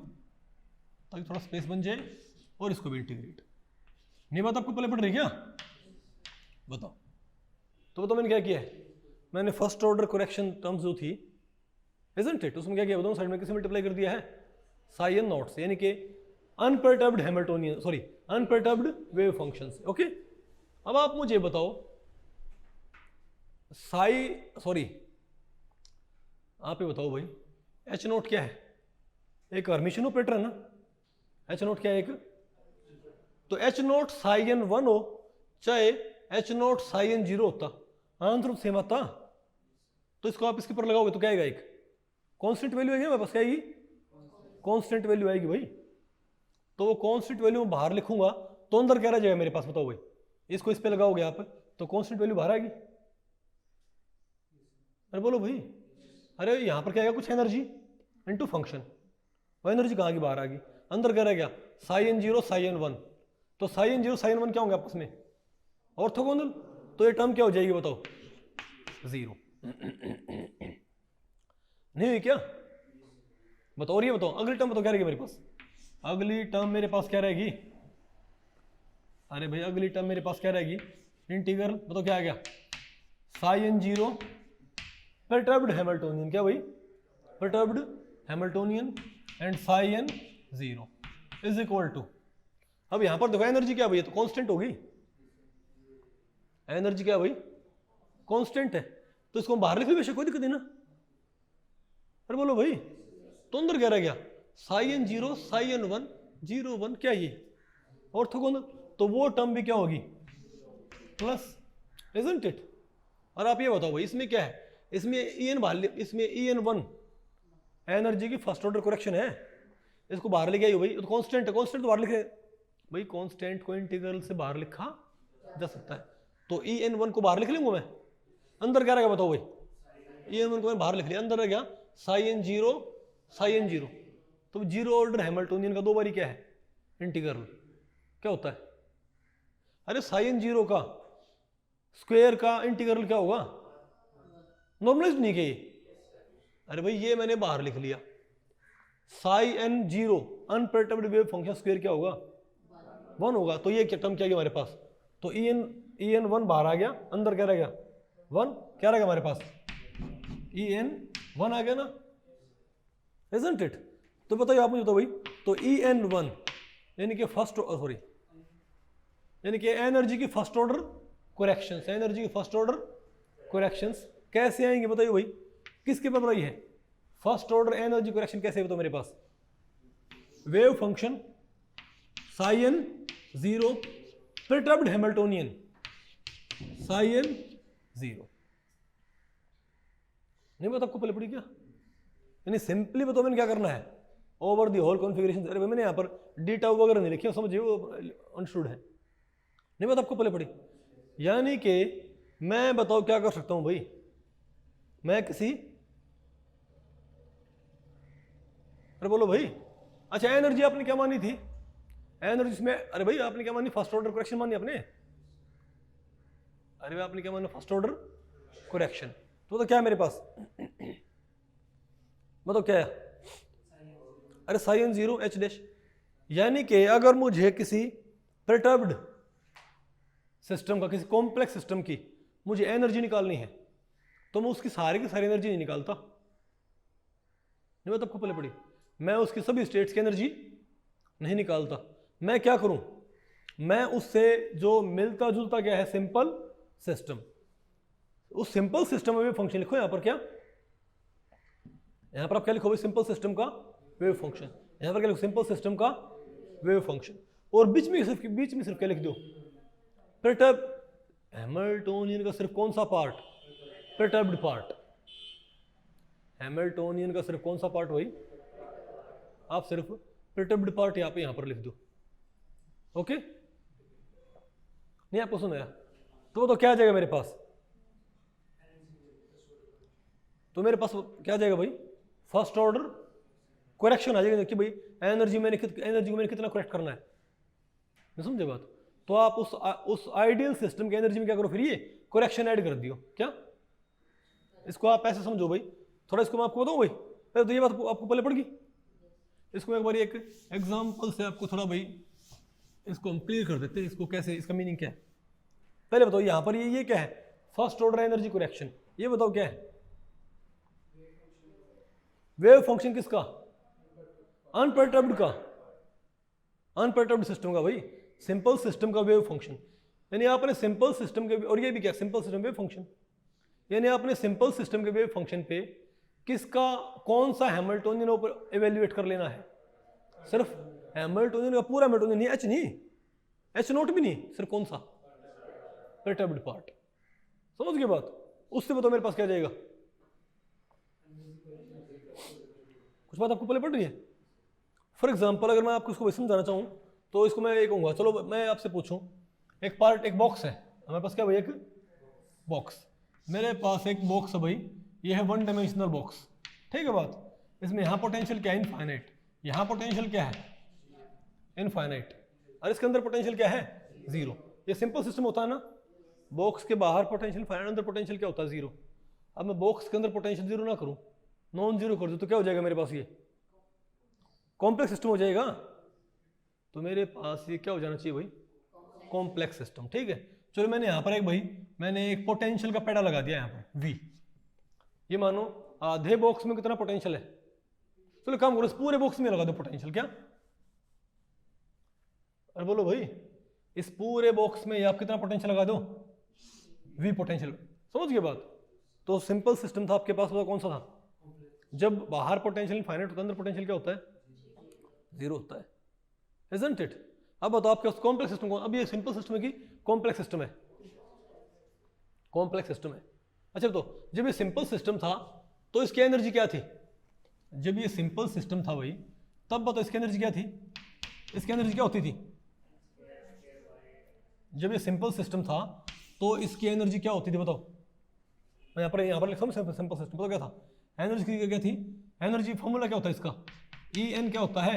ताकि थोड़ा स्पेस बन जाए, और इसको भी इंटीग्रेट। नहीं बात आपको पहले पढ़ रही क्या, बताओ। तो बताओ मैंने क्या किया है, मैंने फर्स्ट ऑर्डर करेक्शन टर्म्स जो थी इजंट इट, उसमें क्या किया बताओ, साइड में किसे मल्टीप्लाई कर दिया है, साई एन नॉट से, यानी कि unperturbed Hamiltonian, sorry unperturbed wave functions. Okay, अब आप मुझे बताओ आप ही बताओ भाई, एच नोट क्या है, एक हर्मिशियन ऑपरेटर है ना, एच नोट क्या है एक, तो एच नोट साई एन 1 हो चाहे एच नोट साई एन 0 होता, आंसर सेम आता। तो इसको आप इसके ऊपर लगाओगे तो क्या आएगा, एक कांस्टेंट वैल्यू आएगी, मेरे पास क्या आएगी, कांस्टेंट वैल्यू आएगी भाई। तो वो कांस्टेंट वैल्यू बाहर लिखूंगा तो अंदर क्या रह जाएगा मेरे पास, बताओ भाई। इसको इस पे लगाओगे आप तो कांस्टेंट वैल्यू बाहर आएगी। अरे बोलो भाई, अरे यहां पर क्या आएगा, कुछ एनर्जी इनटू फंक्शन, वो एनर्जी कहाँ की बाहर आ गई, अंदर क्या रह गया, साई एन 0 साई एन 1। तो साई एन 0 साई एन 1 क्या होंगे आपस में, ऑर्थोगोनल। तो ये टर्म क्या हो जाएगी बताओ, 0 नहीं हुई क्या, बताओ। और ये बताओ अगली टर्म बताओ क्या रहेगी मेरे पास, अगली टर्म मेरे पास क्या रहेगी, अरे भाई अगली टर्म मेरे पास क्या रहेगी, इंटीग्रल बताओ क्या आ गया, साई एन 0 परटर्ब्ड हैमिल्टोनियन, क्या भाई perturbed Hamiltonian and psi N 0 is equal to, अब यहां पर देखो एनर्जी क्या भाई, तो कांस्टेंट होगी, एनर्जी क्या भाई कांस्टेंट है, तो इसको हम बाहर लिख बेशक कोई दिक्कत नहीं ना। अरे बोलो भाई, तो अंदर क्या रह गया, साई एन 0 साई एन 1 0 1, क्या ये ऑर्थोगोनल, तो वो टर्म भी क्या होगी प्लस, इजंट इट। और आप ये बताओ भाई इसमें क्या है, इसमें ई एन बाहर, इसमें ई एन 1 एनर्जी की फर्स्ट ऑर्डर करेक्शन है, इसको बाहर लेके आई हो भाई, तो कांस्टेंट है, कांस्टेंट तो बाहर लिखे भाई, कांस्टेंट को इंटीग्रल से बाहर लिखा जा सकता है, तो ई एन 1 को बाहर लिख लूंगा मैं, अंदर क्या रहेगा बताओ भाई, ई एन 1 को मैं बाहर लिख लिया, अंदर रह गया साई एन 0 साई एन 0। तो जीरो ऑर्डर हैमिल्टोनियन का दो बारी क्या है इंटीग्रल, क्या होता है, अरे साई एन 0 का स्क्वायर का इंटीग्रल क्या होगा, नॉर्मलाइज्ड नहीं के, अरे भाई ये मैंने बाहर लिख लिया, psi N 0 unperturbed wave function square क्या होगा 1 होगा, तो ये क्या टर्म क्या गया हमारे पास, तो ई एन 1 बाहर आ गया, अंदर क्या रह गया 1, क्या रहेगा हमारे पास ई एन 1 आ गया ना, इजंट इट। तो बताइए आप मुझे, तो भाई तो ई एन 1 यानी कि फर्स्ट सॉरी यानी कि एनर्जी की फर्स्ट ऑर्डर करेक्शंस, एनर्जी की फर्स्ट ऑर्डर करेक्शंस कैसे आएंगे बताइए भाई, किसके पर रही है फर्स्ट ऑर्डर एनर्जी करेक्शन कैसे, बताओ मेरे पास, wave function psi N 0 perturbed Hamiltonian psi N 0, नहीं बता आपको पहले पड़ी क्या, यानी सिंपली बताओ मैंने क्या करना है, ओवर दी होल कॉन्फ़िगरेशन। अरे मैंने यहाँ पर डेटा वगैरह नहीं लिखी, समझिए वो अंडरस्टूड है, नहीं बता आपको पहले पड़ी, यानी कि मैं बताओ क्या कर सकता हूं भाई, मैं किसी, अरे बोलो भाई, अच्छा एनर्जी आपने क्या मानी थी, एनर्जी में, अरे भाई आपने क्या मानी, फर्स्ट ऑर्डर करेक्शन मानी आपने, अरे भाई आपने क्या माना फर्स्ट ऑर्डर करेक्शन, तो क्या है मेरे पास बताओ क्या है, अरे साई एन 0 एच डैश, यानी कि अगर मुझे किसी परटर्ब्ड सिस्टम का, किसी कॉम्प्लेक्स सिस्टम की मुझे एनर्जी निकालनी है, तो मैं उसकी सारी की सारी एनर्जी नहीं निकालता, नहीं मतलब आपको पहले पड़ी, मैं उसकी सभी स्टेट्स की एनर्जी नहीं निकालता। मैं क्या करूं, मैं उससे जो मिलता जुलता क्या है सिंपल सिस्टम, उस सिंपल सिस्टम में वेव फंक्शन लिखो यहां पर। क्या यहां पर आप क्या लिखोगे, सिंपल सिस्टम का वेव फंक्शन। यहां पर क्या लिखो, सिंपल सिस्टम का वेव फंक्शन। और बीच में सिर्फ क्या लिख दो, परटर्ब हैमिल्टोनियन का सिर्फ कौन सा पार्ट, परटर्ब्ड पार्ट। हैमिल्टोनियन का सिर्फ कौन सा पार्ट, वही आप सिर्फ परटर्ब्ड पार्ट यहां पर लिख दो। ओके, नहीं आपको सुनाया तो क्या आ जाएगा मेरे पास, तो मेरे पास क्या आ जाएगा भाई, फर्स्ट ऑर्डर करेक्शन आ जाएगा कि भाई एनर्जी को मैंने कितना करेक्ट करना है। नहीं समझे बात, तो आप उस आइडियल सिस्टम की एनर्जी में क्या करो, फिर ये करेक्शन ऐड कर दियो। क्या इसको आप ऐसे समझो भाई, थोड़ा इसको मैं आपको बताऊं भाई, पहले तो ये बात आपको पहले पड़ गई। इसको एक बार एक एग्जांपल से आपको थोड़ा भाई इसको हम क्लियर कर देते हैं, इसको कैसे, इसका मीनिंग क्या है। पहले बताओ यहां पर ये क्या है, फर्स्ट ऑर्डर एनर्जी करेक्शन। ये बताओ क्या है, वेव फंक्शन किसका, अनपर्टर्ब्ड का, अनपर्टर्ब्ड सिस्टम का भाई, सिंपल सिस्टम का वेव फंक्शन। यानी आपने सिंपल सिस्टम के, और ये भी क्या, सिंपल सिस्टम वेव फंक्शन, यानी आपने सिंपल सिस्टम के वेव फंक्शन पे किसका, कौन सा हैमिल्टोनियन ऊपर इवेल्युएट कर लेना है, सिर्फ हैमिल्टोनियन का पूरा हैमिल्टोनियन नहीं, एच नहीं, एच नोट भी नहीं, सिर्फ कौन सा, परटर्ब्ड पार्ट। समझ गए बात, उससे बताओ मेरे पास क्या जाएगा। कुछ बात आपको पहले पड़ रही है। फॉर एग्जाम्पल अगर मैं आपको इसको समझाना चाहूँ तो इसको मैं ये कहूँगा, चलो मैं आपसे पूछूं, एक पार्ट, एक बॉक्स है हमारे पास, क्या भाई, एक बॉक्स, मेरे पास एक बॉक्स है भाई, ये है वन डायमेंशनल बॉक्स, ठीक है बात। इसमें यहाँ पोटेंशियल क्या है, इनफाइनाइट, यहाँ पोटेंशियल क्या है, इनफाइनाइट, और इसके अंदर पोटेंशियल क्या है, जीरो। ये सिंपल सिस्टम होता है ना, बॉक्स के बाहर पोटेंशियल फाइनाइट, अंदर पोटेंशियल क्या होता है, जीरो। अब मैं बॉक्स के अंदर पोटेंशियल जीरो ना करूँ, नॉन जीरो कर दूँ, तो क्या हो जाएगा मेरे पास, ये कॉम्प्लेक्स सिस्टम हो जाएगा। तो मेरे पास ये क्या हो जाना चाहिए भाई, कॉम्प्लेक्स सिस्टम, ठीक है। चलो मैंने यहाँ पर मैंने एक पोटेंशियल का पेड़ा लगा दिया यहाँ पर V। ये मानो आधे बॉक्स में कितना पोटेंशियल है, चलो काम करो, इस पूरे बॉक्स में लगा दो पोटेंशियल। क्या, अरे बोलो भाई, इस पूरे बॉक्स में आप कितना पोटेंशियल लगा दो, V पोटेंशियल। समझ गए बात। तो सिंपल सिस्टम था आपके पास, वो कौन सा था, जब बाहर पोटेंशियल इनफाइनाइट होता है, अंदर पोटेंशियल क्या होता है, जीरो होता है, इजंट इट। अब बताओ आपके कॉम्प्लेक्स सिस्टम कौन, अब ये सिंपल सिस्टम है कि कॉम्प्लेक्स सिस्टम है, कॉम्प्लेक्स सिस्टम है। अच्छा तो जब ये सिंपल सिस्टम था तो इसकी एनर्जी क्या थी, जब ये सिंपल सिस्टम था भाई, तब बताओ इसकी एनर्जी क्या थी, इसकी एनर्जी क्या होती थी, जब ये सिंपल सिस्टम था तो इसकी एनर्जी क्या होती थी बताओ। मैं यहाँ पर लिखता हूँ सिंपल सिस्टम, बताओ क्या था, एनर्जी की क्या थी, एनर्जी फॉर्मूला क्या होता है इसका, En क्या होता है,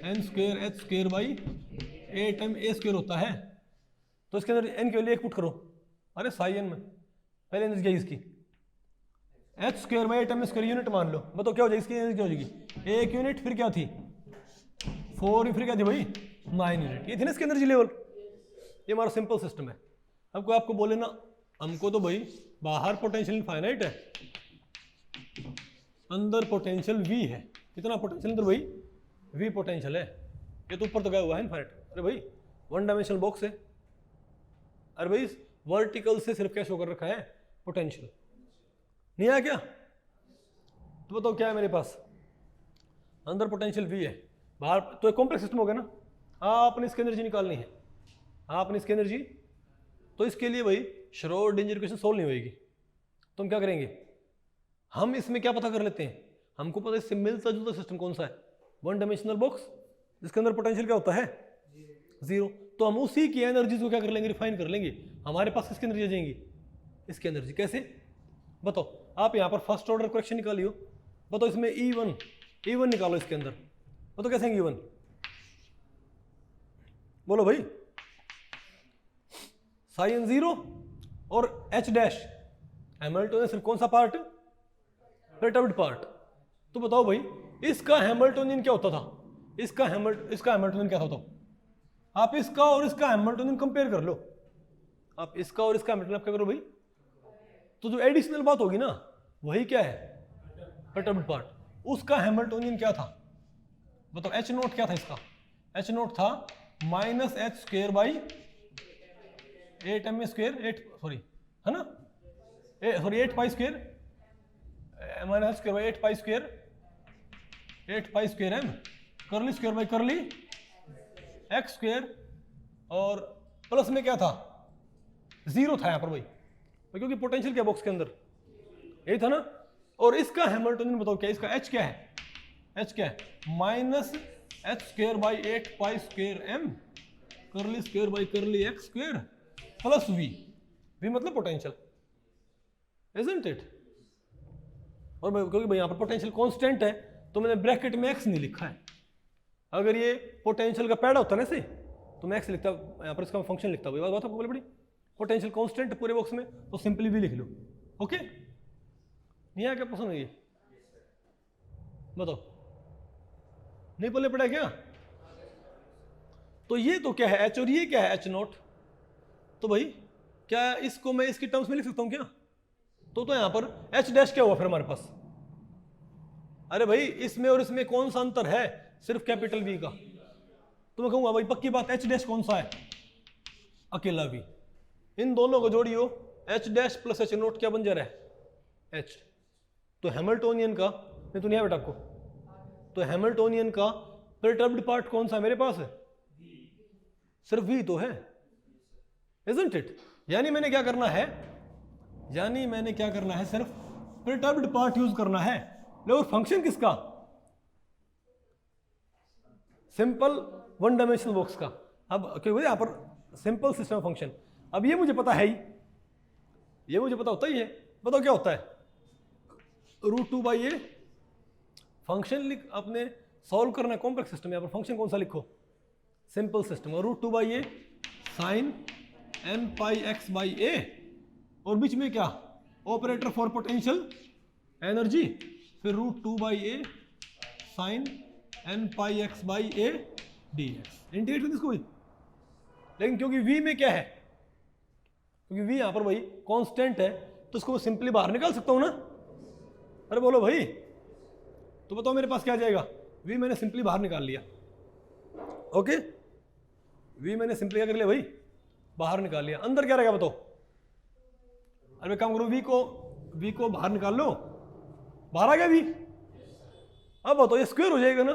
n square H square by 8ma square होता है। तो इसके अंदर n के वैल्यू एक पुट करो, अरे साई n में पहले एनर्जी क्या है इसकी, H square by 8ma square unit मान लो, बताओ क्या हो जाएगी इसकी एनर्जी, क्या हो जाएगी, एक यूनिट, फिर क्या थी 4, फिर क्या थी भाई 9 यूनिट, ये थी ना इसकी एनर्जी लेवल। ये हमारा सिंपल सिस्टम है। अब आपको बोले ना, हमको तो भाई बाहर पोटेंशियल इनफाइनाइट है, अंदर पोटेंशियल V है, कितना पोटेंशियल अंदर भाई, V पोटेंशियल है, ये तो ऊपर तो गया हुआ है इनफाइनाइट। अरे भाई वन डायमेंशनल बॉक्स है, अरे भाई वर्टिकल से सिर्फ क्या शो कर रखा है, पोटेंशियल। नहीं आया क्या, तो बताओ क्या है मेरे पास, अंदर पोटेंशियल V है, बाहर, तो एक कॉम्प्लेक्स सिस्टम हो गया ना। आपने इसकी एनर्जी निकालनी है, आपने इसकी एनर्जी, तो इसके लिए भाई श्रोडिंगर इक्वेशन सोल्व नहीं होगी, तो हम क्या करेंगे, हम इसमें क्या पता कर लेते हैं, हमको पता है इससे मिलता जुलता सिस्टम कौन सा है, वन डायमेंशनल बॉक्स जिसके अंदर पोटेंशियल क्या होता है, जीरो। तो हम उसी की एनर्जीज को क्या कर लेंगे, रिफाइन कर लेंगे। हमारे पास किसकी एनर्जी आ जाएंगी, इसकी एनर्जी। कैसे बताओ, आप यहाँ पर फर्स्ट ऑर्डर करेक्शन निकालियो, बताओ इसमें E1 निकालो इसके अंदर, बताओ कैसे E1, बोलो भाई, साइन जीरो और H डैश, हैमिल्टोनियन सिर्फ कौन सा पार्ट, परटर्ब्ड पार्ट। तो बताओ भाई इसका हैमिल्टोनियन क्या होता था, इसका हैमिल्टोनियन क्या था, आप इसका और इसका हैमिल्टोनियन कंपेयर कर लो, आप इसका और इसका हैमिल्टोनियन क्या करो भाई, तो जो एडिशनल बात होगी ना वही क्या है, परटर्ब्ड पार्ट। उसका हैमिल्टोनियन क्या था, बताओ एच नोट क्या था इसका, एच नोट था minus H square by 8m square, 8 sorry है ना, sorry 8 pi square minus square by 8 pi square, 8 pi square M curly square by curly X square, और प्लस में क्या था, जीरो था यहां पर भाई, क्योंकि पोटेंशियल क्या बॉक्स के अंदर यही था ना। और इसका हैमिल्टनियन बताओ क्या, इसका एच क्या है, एच क्या है minus H square by 8 pi square M curly square by curly X square plus V, V मतलब पोटेंशियल, इजंट इट। और क्योंकि भाई यहाँ पर पोटेंशियल कांस्टेंट है तो मैंने ब्रैकेट में एक्स नहीं लिखा है, अगर ये पोटेंशियल का पैड होता ना से तो मैं एक्स लिखता, यहाँ पर इसका फंक्शन लिखता, वही बात आपको बोली पड़ी, पोटेंशियल कांस्टेंट पूरे बॉक्स में तो सिंपली भी लिख लो। ओके, नहीं आया क्या पसंद है ये बताओ, नहीं पल्ले पड़ा क्या। तो ये तो क्या है एच और ये क्या है एच नॉट, तो भाई क्या इसको मैं इसकी टर्म्स में लिख सकता हूं क्या, तो यहां पर एच डैश क्या हुआ फिर हमारे पास, अरे भाई इसमें और इसमें कौन सा अंतर है, सिर्फ कैपिटल वी का, तो मैं कहूंगा भाई पक्की बात एच डैश कौन सा है, अकेला वी, इन दोनों को जोड़ियो H dash plus H naught क्या बन जा रहा है एच, तो हैमिल्टोनियन का नहीं तो नहीं है बेटा आपको, तो हैमिल्टोनियन का परटर्ब्ड पार्ट कौन सा मेरे पास है, सिर्फ वी तो है, इजंट इट। यानी मैंने क्या करना है, यानी मैंने क्या करना है, सिर्फ परटर्ब्ड पार्ट यूज करना है। लो फंक्शन किसका, सिंपल वन डायमेंशनल बॉक्स का। अब क्योंकि यहां पर सिंपल सिस्टम फंक्शन, अब ये मुझे पता है ही, ये मुझे पता होता ही है, बताओ क्या होता है, √2/a फंक्शन लिख अपने सॉल्व करना है कॉम्प्लेक्स सिस्टम, यहां पर फंक्शन कौन सा लिखो, सिंपल सिस्टम, और √2/a sine n pi x by a, और बीच में क्या ऑपरेटर फॉर पोटेंशियल एनर्जी, फिर √2/a sine n pi x by a dx, integrate कर इसको भाई। लेकिन क्योंकि v में क्या है, क्योंकि v यहां पर भाई कांस्टेंट है तो इसको सिंपली बाहर निकाल सकता हूं ना, अरे बोलो भाई, तो बताओ मेरे पास क्या आ जाएगा, v मैंने सिंपली बाहर निकाल लिया, ओके v मैंने सिंपली क्या कर लिया भाई बाहर निकाल लिया, अंदर क्या रहेगा बताओ, अरे काम करो v को बाहर निकाल लो, बाहर आ गया v, अब बताओ ये स्क्वायर हो जाएगा ना,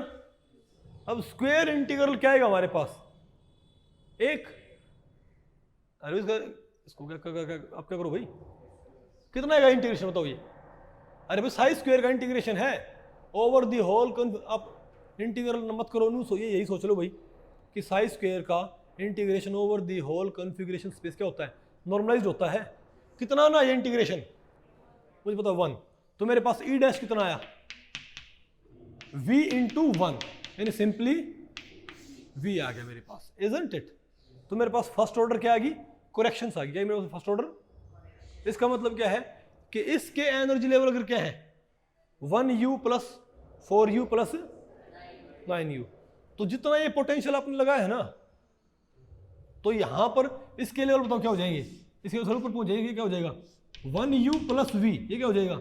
अब स्क्वायर इंटीग्रल क्या आएगा हमारे पास एक, अरे इसको क्या आप क्या करो भाई, कितना आएगा इंटीग्रेशन बताओ ये, अरे भाई साई स्क्वायर का इंटीग्रेशन है ओवर दी होल, आप इंटीग्रल मत करो नू, यही सोच लो भाई कि साई स्क्वायर का integration over the whole configuration space क्या होता है, नॉर्मलाइज्ड होता है, कितना ना ये इंटीग्रेशन मुझे पता 1, तो मेरे पास ई डैश कितना आया v इंटू 1, यानी सिंपली v आ गया मेरे पास, इजंट इट। तो मेरे पास फर्स्ट ऑर्डर क्या आ गई, करेक्शंस आ गई, क्या मेरे पास फर्स्ट ऑर्डर, इसका मतलब क्या है कि इसके एनर्जी लेवल अगर क्या है 1u plus 4u plus 9u, तो जितना ये पोटेंशियल आपने लगाया है ना, तो यहां पर इसके लेवल बताओ क्या हो जाएंगे, इसके लेवल पर पहुंच जाएंगे, क्या हो जाएगा 1u प्लस v, ये क्या हो जाएगा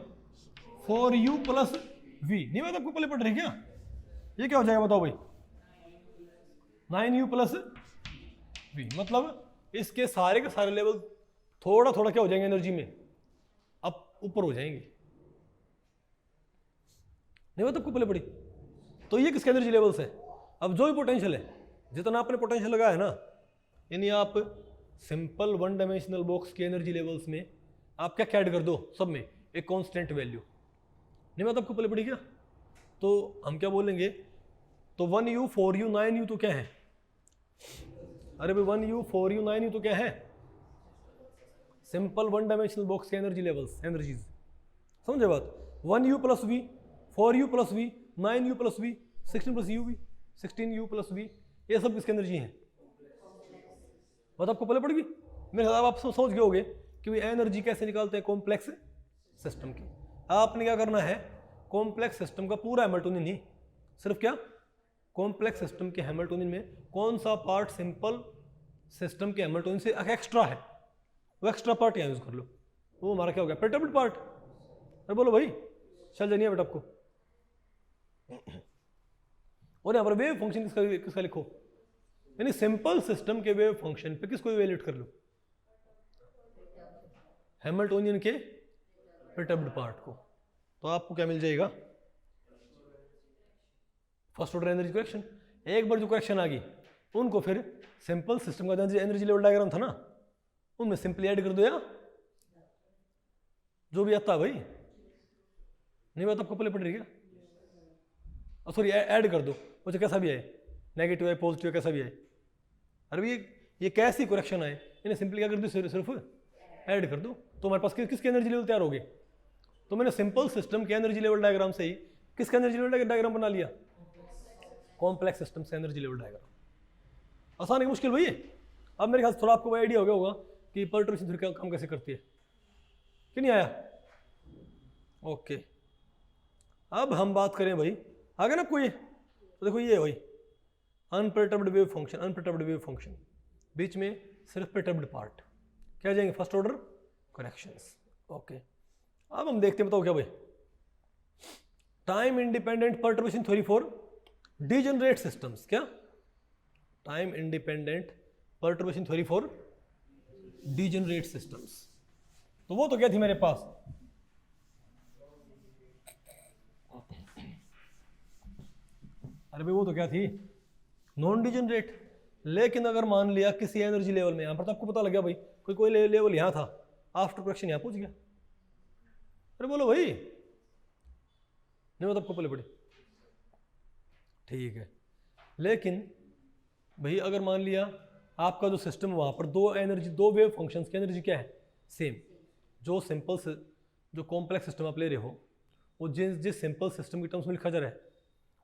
4u प्लस v, नहीं बात आपको पहले पढ़ रही क्या, ये क्या हो जाएगा बताओ भाई 9u प्लस v, मतलब इसके सारे के सारे लेवल थोड़ा थोड़ा क्या हो जाएंगे एनर्जी में, अब ऊपर हो जाएंगे, नहीं बात आपको पहले पढ़ी। तो ये किसके एनर्जी लेवल्स है, अब जो भी पोटेंशियल है, जितना आपने पोटेंशियल लगाया है ना, यानी आप सिंपल वन डायमेंशनल बॉक्स के एनर्जी लेवल्स में आप क्या ऐड कर दो, सब में एक कांस्टेंट वैल्यू, नहीं बात आपको पहले पड़ी क्या, तो हम क्या बोलेंगे, तो 1u 4u 9u तो क्या है, अरे भाई 1u 4u 9u तो क्या है, सिंपल वन डायमेंशनल बॉक्स के एनर्जी लेवल्स, एनर्जीज, समझे बात, 1u plus v 4u plus v 9u plus v 16 plus u v 16u plus v, ये सब किसकी एनर्जी है, बात आपको पहले पड़ेगी, मेरे ख्याल आप समझ गए होगे कि भाई एनर्जी कैसे निकालते हैं कॉम्प्लेक्स सिस्टम की। आपने क्या करना है, कॉम्प्लेक्स सिस्टम का पूरा हैमिल्टोनियन ही, सिर्फ क्या कॉम्प्लेक्स सिस्टम के हैमिल्टोनियन में कौन सा पार्ट सिंपल सिस्टम के हैमिल्टोनियन से एक्स्ट्रा है, वो एक्स्ट्रा पार्ट यहाँ यूज कर लो, वो हमारा क्या हो गया परटर्ब्ड पार्ट। अरे बोलो भाई चल जानिए बेटा आपको, और यहाँ पर वेव फंक्शन किसका लिखो, यानी सिंपल सिस्टम के वेव फंक्शन पे किसको इवेल्यूएट कर लो, हैमिल्टोनियन के परटर्ब्ड पार्ट को। तो आपको क्या मिल जाएगा, फर्स्ट ऑर्डर एनर्जी करेक्शन। एक बार जो करेक्शन आ गई उनको फिर सिंपल सिस्टम का एनर्जी लेवल डायग्राम था ना, उनमें सिंपली ऐड कर दो, या जो भी आता है भाई, नहीं बात आपको पहले पड़ रही है, सॉरी ऐड कर दो, मुझे कैसा भी आए, नेगेटिव है पॉजिटिव कैसा भी आए। अरे ये कैसी करेक्शन आए, इन्हें सिंपली क्या कर दो, सिर्फ ऐड कर दो, तो हमारे पास किसके एनर्जी लेवल तैयार हो गए। तो मैंने सिंपल सिस्टम के एनर्जी लेवल डायग्राम से ही किसका एनर्जी लेवल डायग्राम बना लिया, कॉम्प्लेक्स सिस्टम से एनर्जी लेवल डायग्राम। आसान है मुश्किल भाई। अब मेरे ख्याल से थोड़ा आपको आइडिया हो गया होगा कि पर्टर्बेशन थ्योरी काम कैसे करती है, कि नहीं आया। ओके, अब हम बात करें भाई, आ गया ना आपको ये, तो देखो ये भाई unperturbed wave function, unperturbed wave function, बीच में सिर्फ परटर्ब्ड पार्ट, क्या जाएंगे फर्स्ट ऑर्डर करेक्शंस। ओके, अब हम देखते हैं, बताओ क्या भाई, time independent perturbation theory for degenerate systems, क्या time independent perturbation theory for degenerate systems. तो वो तो क्या थी मेरे पास, अरे भाई वो तो क्या थी, नॉन डिजेनरेट। लेकिन अगर मान लिया किसी एनर्जी लेवल में, यहां पर तो आपको पता लग गया भाई कोई लेवल यहां था, आफ्टर करेक्शन यहां पहुंच गया। अरे बोलो भाई, नहीं मतलब आपको पहले पड़ी, ठीक है। लेकिन भाई अगर मान लिया आपका जो सिस्टम वहां पर दो वेव फंक्शंस की एनर्जी क्या है, सेम। जो सिंपल से जो कॉम्प्लेक्स सिस्टम आप ले रहे हो, वो जिस सिंपल सिस्टम की टर्म्स में लिखा जा रहा है,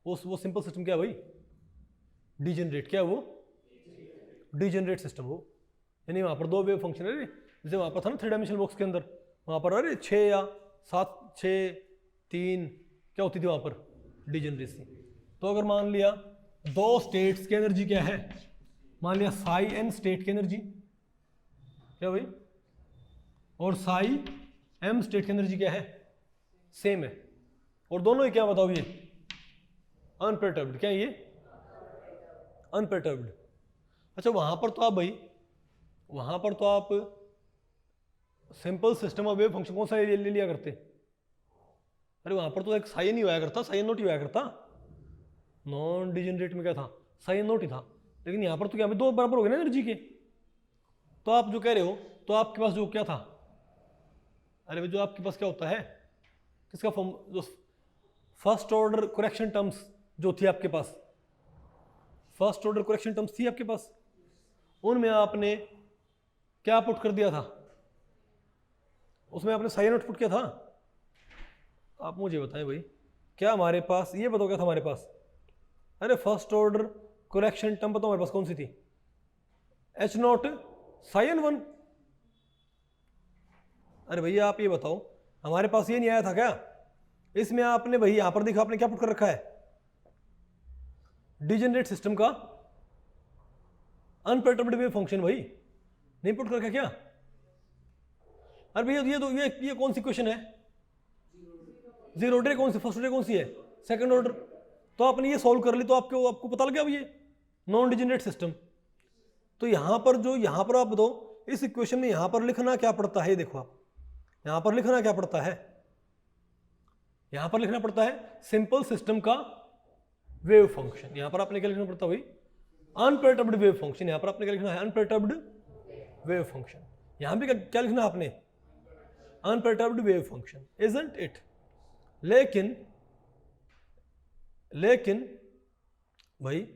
वो सिंपल सिस्टम क्या है भाई, डिजेनरेट। क्या है वो, डिजेनरेट सिस्टम हो, यानी वहाँ पर दो वेव फंक्शन है, जैसे वहाँ पर था ना 3 डायमेंशनल बॉक्स के अंदर, वहाँ पर अरे 6 या 7 6 3 क्या होती थी वहाँ पर, डिजेनरेसी। तो अगर मान लिया दो स्टेट्स की एनर्जी क्या है, मान लिया साई एन स्टेट की एनर्जी क्या भाई, और साई एम स्टेट की एनर्जी क्या है, सेम है, और दोनों ही क्या बताओ ये अनपर्टर्ब्ड, क्या ये अनपर्टर्ब्ड। अच्छा वहां पर तो आप भाई, वहां पर तो आप simple system of wave function कौन सा ले लिया करते, अरे वहां पर तो एक साइन ही हुआ करता, साइन नोट ही हुआ करता, नॉन डिजेनरेट में क्या था, साइन नोट ही था। लेकिन यहां पर तो क्या दो बराबर हो गए ना एनर्जी के। तो आप जो कह रहे हो, तो आपके पास जो क्या था, अरे जो आपके पास क्या होता है, किसका फॉर्म, जो फर्स्ट ऑर्डर करेक्शन टर्म्स जो थी आपके पास, फर्स्ट ऑर्डर करेक्शन टर्म्स थी आपके पास, उनमें आपने क्या पुट कर दिया था, उसमें आपने साइन आउट पुट किया था। आप मुझे बताएं भाई, क्या हमारे पास, ये बताओ क्या था हमारे पास, अरे फर्स्ट ऑर्डर करेक्शन टर्म बताओ हमारे पास कौन सी थी, एच नॉट साइन 1। अरे भैया आप ये बताओ, हमारे पास ये नहीं आया था क्या, इसमें आपने भाई यहां पर देखा आपने क्या पुट कर रखा है, डिजेनरेट सिस्टम का अनपर्टर्ब्ड वेव फंक्शन, भाई नहीं पुट कर रखा क्या। अरे भैया ये कौन सी क्वेश्चन है, जीरो ऑर्डर कौन सी, फर्स्ट ऑर्डर कौन सी है, सेकंड ऑर्डर। तो आपने ये सॉल्व कर ली, तो आपको पता लग गया अब ये नॉन डिजेनरेट सिस्टम। तो यहां पर आप बताओ, इस इक्वेशन में यहां पर लिखना क्या पड़ता है, देखो आप यहां पर लिखना क्या पड़ता है, यहां पर लिखना पड़ता है सिंपल सिस्टम का वेव फंक्शन। यहां पर आपने क्या लिखना पड़ता है भाई, अनपर्टर्ब्ड वेव फंक्शन। यहां पर आपने क्या लिखना है, अनपर्टर्ब्ड वेव फंक्शन। यहां भी क्या लिखना है आपने, unperturbed wave function, isn't it. लेकिन भाई,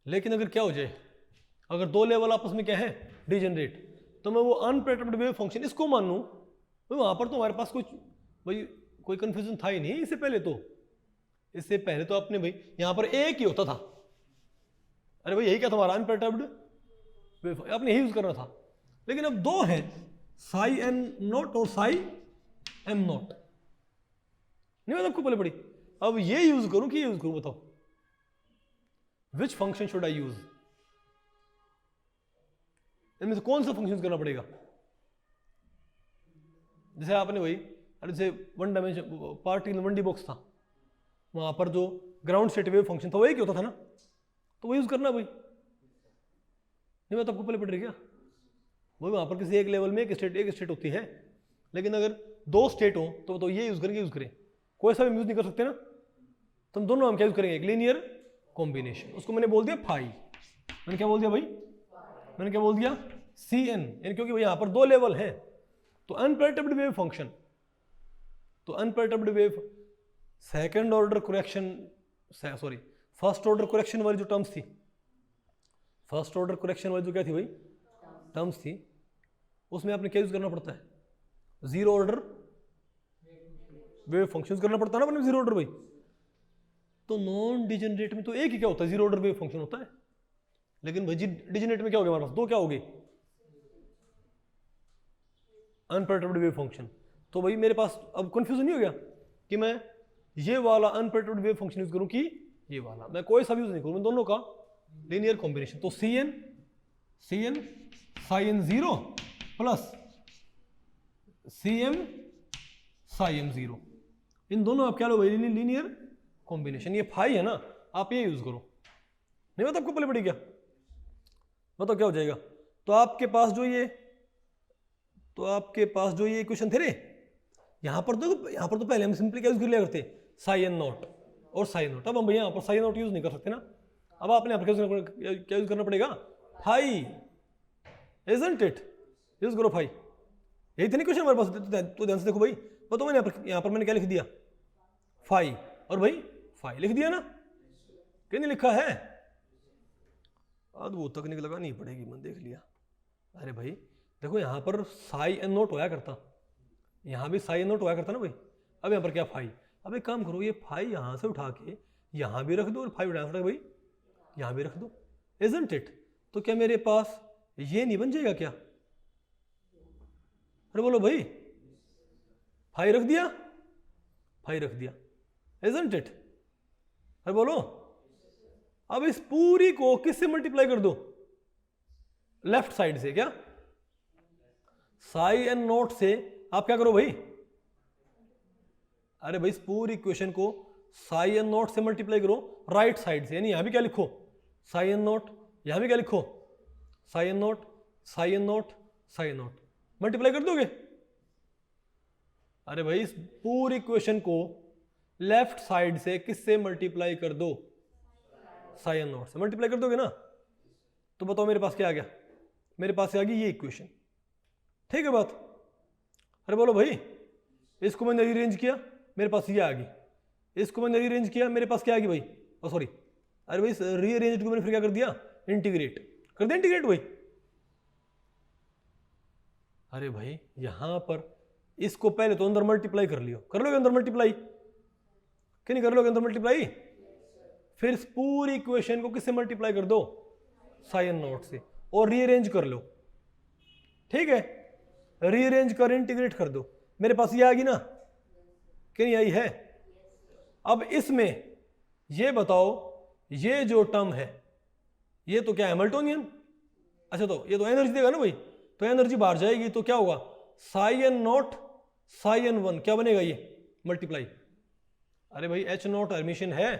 लेकिन अगर क्या हो जाए, अगर दो लेवल आपस में क्या है, डिजेनरेट, तो मैं वो अनपर्टर्ब्ड वेव फंक्शन इसको मान लूं, तो वहां पर तो हमारे पास कुछ भाई कोई कंफ्यूजन था ही नहीं। इससे पहले तो आपने भाई यहां पर एक ही होता था, अरे भाई यही क्या था हमारा अनपर्टर्ब्ड वेव, आपने यही यूज करना था। लेकिन अब दो हैं, साई एन नॉट और साई एम नॉट, नहीं मतलब आपको पहले पड़ी। अब ये यूज करूं कि ये यूज करूं, बताओ which function should I use, इनमें से कौन सा फंक्शन यूज करना पड़ेगा। जैसे आपने भाई, अरे जैसे 1 डायमेंशन पार्टिकल 1D बॉक्स था, वहां पर जो ग्राउंड स्टेट वेव फंक्शन था, वही क्या होता था ना, तो वो यूज करना भाई। नहीं बात आपको पहले पड़ रही क्या? वो वहां पर किसी एक लेवल में एक स्टेट होती है, लेकिन अगर दो स्टेट हो तो ये यूज करेंगे, यूज करें, कोई सा भी यूज नहीं कर सकते ना, तो हम दोनों हम क्या यूज करेंगे, एक लीनियर कॉम्बिनेशन। उसको मैंने बोल दिया फाई, मैंने क्या बोल दिया भाई, मैंने क्या बोल दिया Cn, क्योंकि भाई यहां पर दो लेवल है, तो अनपर्टर्ब्ड वेव फंक्शन, तो unperturbed wave second order correction, sorry first order correction वाली जो टर्म्स थी, फर्स्ट ऑर्डर करेक्शन वाली जो क्या थी भाई टर्म्स थी, उसमें आपने क्या यूज करना पड़ता है, जीरो ऑर्डर वेव फंक्शन करना पड़ता है ना अपने, जीरो ऑर्डर भाई। तो नॉन डिजेनरेट में तो एक ही क्या होता है, जीरो ऑर्डर वेव फंक्शन होता है, लेकिन भाई डिजेनरेट में क्या हो गया हमारे पास, दो क्या हो गए, अनपर्टर्ब्ड वेव फंक्शन। तो भाई मेरे पास अब कंफ्यूजन नहीं हो गया कि मैं ये वाला अनपर्टर्ब्ड वेव फंक्शन यूज करूं कि ये वाला, मैं कोई सा यूज नहीं करूं, मैं दोनों का लीनियर कॉम्बिनेशन। तो Cn sin 0 plus Cm sin 0, इन दोनों आप क्या लो भाई, लीनियर कॉम्बिनेशन। ये फाई है ना, आप ये यूज करो, नहीं बता आपको पहले पड़ी क्या, बताओ क्या हो जाएगा। तो आपके पास जो ये, तो आपके पास जो ये क्वेश्चन थे रे, यहां पर तो पहले हम सिंपली क्या यूज कर लिया करते, साइन नॉट और साइन नॉट। अब हम भैया यहाँ पर साइन नॉट यूज नहीं कर सकते ना, अब आपने यहाँ पर क्या यूज करना पड़ेगा, फाई, इजंट इट, यूज करो फाई। यही था नहीं क्वेश्चन हमारे पास, तो ध्यान से देखो भाई, बताओ मैंने यहाँ पर मैंने क्या लिख दिया, फाई, और भाई फाई लिख दिया ना, क्यों नहीं लिखा है, वो तकनीक लगानी पड़ेगी, मैंने देख लिया। अरे भाई देखो यहाँ पर साई एन नोट होया करता, यहाँ भी साई एन नोट होया करता ना भाई, अब यहाँ पर क्या फाई। अब एक काम करो, ये फाई यहाँ से उठा के यहाँ भी रख दो, और फाई उठा भाई यहाँ भी रख दो, इजंट इट। तो क्या मेरे पास ये नहीं बन जाएगा क्या, अरे बोलो भाई, फाई रख दिया, फाई रख दिया, इजंट इट, अरे बोलो। अब इस पूरी को किससे मल्टीप्लाई कर दो, लेफ्ट साइड से, क्या साई एन नोट से आप क्या करो भाई, अरे भाई इस पूरी इक्वेशन को साई एन नोट से मल्टीप्लाई करो राइट साइड से, यानी यहां भी क्या लिखो साई एन नोट, यहां भी क्या लिखो psi n naught, psi n naught, psi n naught, multiply कर दोगे। अरे भाई इस पूरी इक्वेशन को लेफ्ट साइड से किससे मल्टीप्लाई कर दो, साई एन नोट से मल्टीप्लाई कर दोगे ना। तो बताओ मेरे पास क्या आ गया, मेरे पास आ गई ये इक्वेशन, ठीक है बात। अरे बोलो भाई, इसको मैंने रीअरेंज किया, मेरे पास ये आ गई, इसको मैंने रीअरेंज किया, मेरे पास क्या आ गई भाई, ओ सॉरी, अरे भाई रीअरेंज को मैंने फिर क्या कर दिया, इंटीग्रेट कर दिया, इंटीग्रेट भाई। अरे भाई यहां पर इसको पहले तो अंदर मल्टीप्लाई कर लियो, कर लोगे अंदर मल्टीप्लाई, कि नहीं कर लोगे अंदर मल्टीप्लाई, फिर इस पूरी इक्वेशन को किससे मल्टीप्लाई कर दो, साइन नॉट से, और रीअरेंज कर लो, ठीक है, रीअरेंज कर इंटीग्रेट कर दो, मेरे पास ये आ गई ना, कि नहीं आई है। अब इसमें ये बताओ, ये जो टर्म है ये तो क्या है, हैमिल्टोनियन, अच्छा तो ये तो एनर्जी देगा ना भाई, तो एनर्जी बाहर जाएगी, तो क्या होगा psi n naught psi n one, क्या बनेगा ये मल्टीप्लाई। अरे भाई एच नॉट एडमिशन है,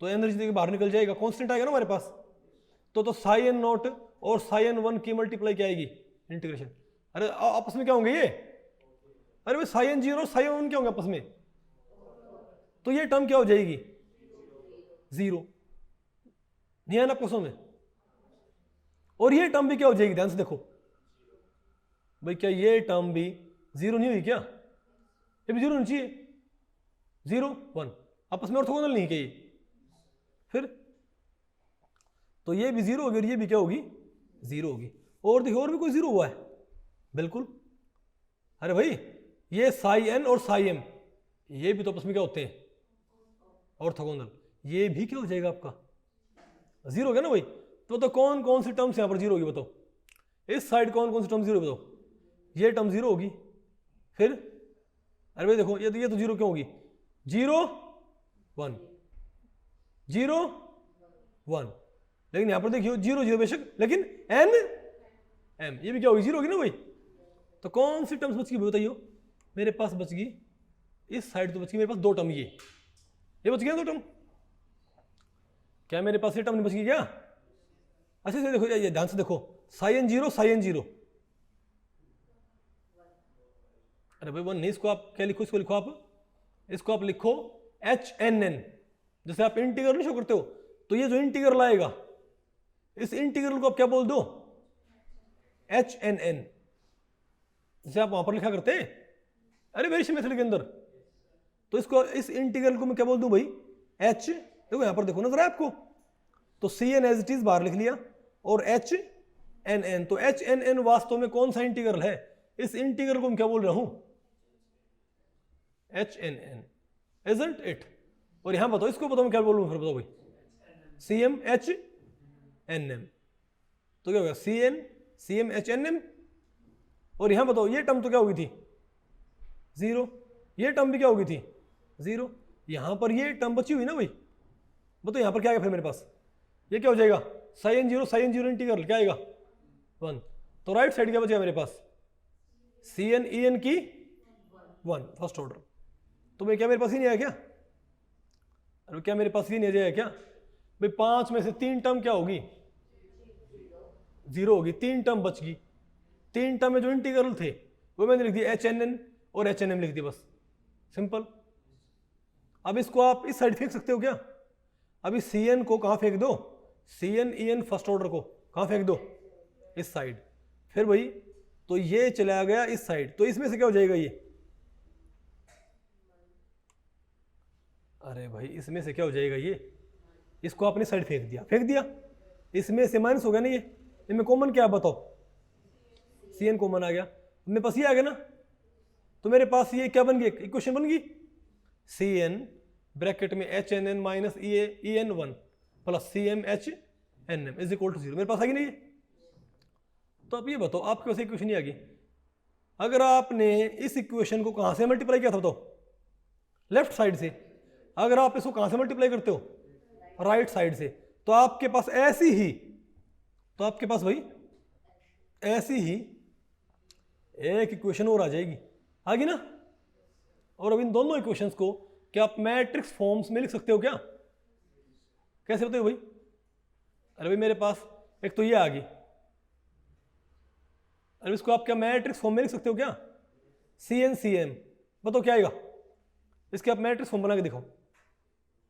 तो एनर्जी देके बाहर निकल जाएगा, कांस्टेंट आएगा ना हमारे पास, तो साई एन नॉट और साई एन वन की मल्टीप्लाई क्या आएगी, इंटीग्रेशन। अरे आपस में क्या होंगे ये, अरे भाई psi n zero psi n one क्या होंगे आपस में, तो ये टर्म क्या हो जाएगी, जीरो, नहीं है ना आपको समझ में। और ये टर्म भी क्या हो जाएगी, ध्यान से देखो भाई, क्या ये टर्म भी जीरो नहीं हुई क्या, ये भी जीरो होनी चाहिए, जीरो वन आपस में ऑर्थोगोनल नहीं क्या ये, फिर तो ये भी जीरो होगी और ये भी क्या होगी, जीरो होगी। और देखिए और भी कोई जीरो हुआ है, बिल्कुल। अरे भाई ये साई एन और साई एम ये भी तो आपस में क्या होते हैं, ऑर्थोगोनल, ये भी क्या हो जाएगा आपका, जीरो हो गया ना भाई। तो कौन कौन सी टर्म्स यहां पर जीरो होगी बताओ, इस साइड कौन कौन सी टर्म जीरो बताओ, ये टर्म जीरो होगी, फिर अरे भाई देखो ये तो जीरो क्यों होगी, जीरो वन जीरो वन, लेकिन यहां पर देखियो जीरो जीरो बेशक, लेकिन एन एम ये भी क्या होगी, जीरो होगी ना भाई। तो कौन सी टर्म्स बच गई बताइयो, मेरे पास बच गई इस साइड तो बच गई मेरे पास दो टर्म, ये बच गया दो टर्म, क्या मेरे पास ये टर्म नहीं बच गई क्या? अच्छे से देखो, ये ध्यान से देखो, साइन जीरो साइन जीरो, अरे भाई वन नहीं, इसको आप क्या लिखो, इसको लिखो आप, इसको आप लिखो एच एन एन। जैसे आप इंटीग्रल नहीं शो करते हो, तो ये जो इंटीग्रल आएगा, इस इंटीग्रल को आप क्या बोल दो, एच एन एन, जैसे आप वहां पर लिखा करते हैं अरे वेरिएशन मेथड के अंदर। तो इसको, इस इंटीग्रल को मैं क्या बोल दूं भाई, एच, देखो यहां पर देखो नजर है आपको, तो C n as it is बाहर लिख लिया, और एच एन एन, तो एच एन एन वास्तव में कौन सा इंटीग्रल है, इस इंटीग्रल को मैं क्या बोल रहा हूं, H n n, isn't it. और यहां बताओ, इसको बताओ मैं क्या बोलूं फिर, बताओ भाई, C m H n m, तो क्या होगा, C m H n m. और यहां बताओ ये टर्म तो क्या होगी थी, जीरो, ये टर्म भी क्या होगी थी, जीरो, यहां पर ये टर्म बची हुई ना भाई, बताओ यहां पर क्या आएगा फिर मेरे पास, ये क्या हो जाएगा, साइन जीरो इंटीग्रल क्या आएगा, वन। तो राइट साइड क्या बचेगा मेरे पास, सी एन ई एन की वन, फर्स्ट ऑर्डर। तो भाई क्या मेरे पास ही नहीं आया क्या, अरे क्या मेरे पास ही नहीं आ जाएगा क्या भाई, 5 में से 3 टर्म क्या होगी, जीरो होगी, 3 टर्म बच गई, 3 टर्म में जो इंटीग्रल थे वो मैंने लिख दिया एच एन एन और एच एन एम लिख दिया, बस सिंपल। अब इसको आप इस साइड फेंक सकते हो क्या, अभी सी एन को कहां फेंक दो, C n E n first order को कहां फेंक दो, इस साइड, फिर भाई तो ये चला गया इस साइड, तो इसमें से क्या हो जाएगा ये, अरे भाई इसमें से क्या हो जाएगा ये, इसको आपने साइड फेंक दिया, इसमें से माइनस हो गया ना, ये इनमें कॉमन क्या बताओ, सी एन कॉमन आ गया, मेरे पास ये आ गया ना, तो मेरे पास ये क्या बन गई, इक्वेशन बन गई, सी एन ब्रैकेट में H n n minus E n one plus C m H n m is equal to zero, मेरे पास आ गई नहीं ये। तो अब ये बताओ आपके पास इक्वेशन नहीं आ गई, अगर आपने इस इक्वेशन को कहां से मल्टीप्लाई किया था बताओ, लेफ्ट साइड से, अगर आप इसको कहां से मल्टीप्लाई करते हो, राइट साइड से, तो आपके पास ऐसी ही, तो आपके पास भाई ऐसी ही एक इक्वेशन और आ जाएगी, आ गई ना। और अब इन दोनों इक्वेशंस को क्या आप मैट्रिक्स फॉर्म्स में लिख सकते हो क्या, कैसे बताओ भाई, अरे भाई मेरे पास एक तो ये आ गई, अरे इसको आप क्या मैट्रिक्स फॉर्म में लिख सकते हो क्या, सी एन सी एम, बताओ क्या आएगा, इसके आप मैट्रिक्स फॉर्म बना के दिखाओ,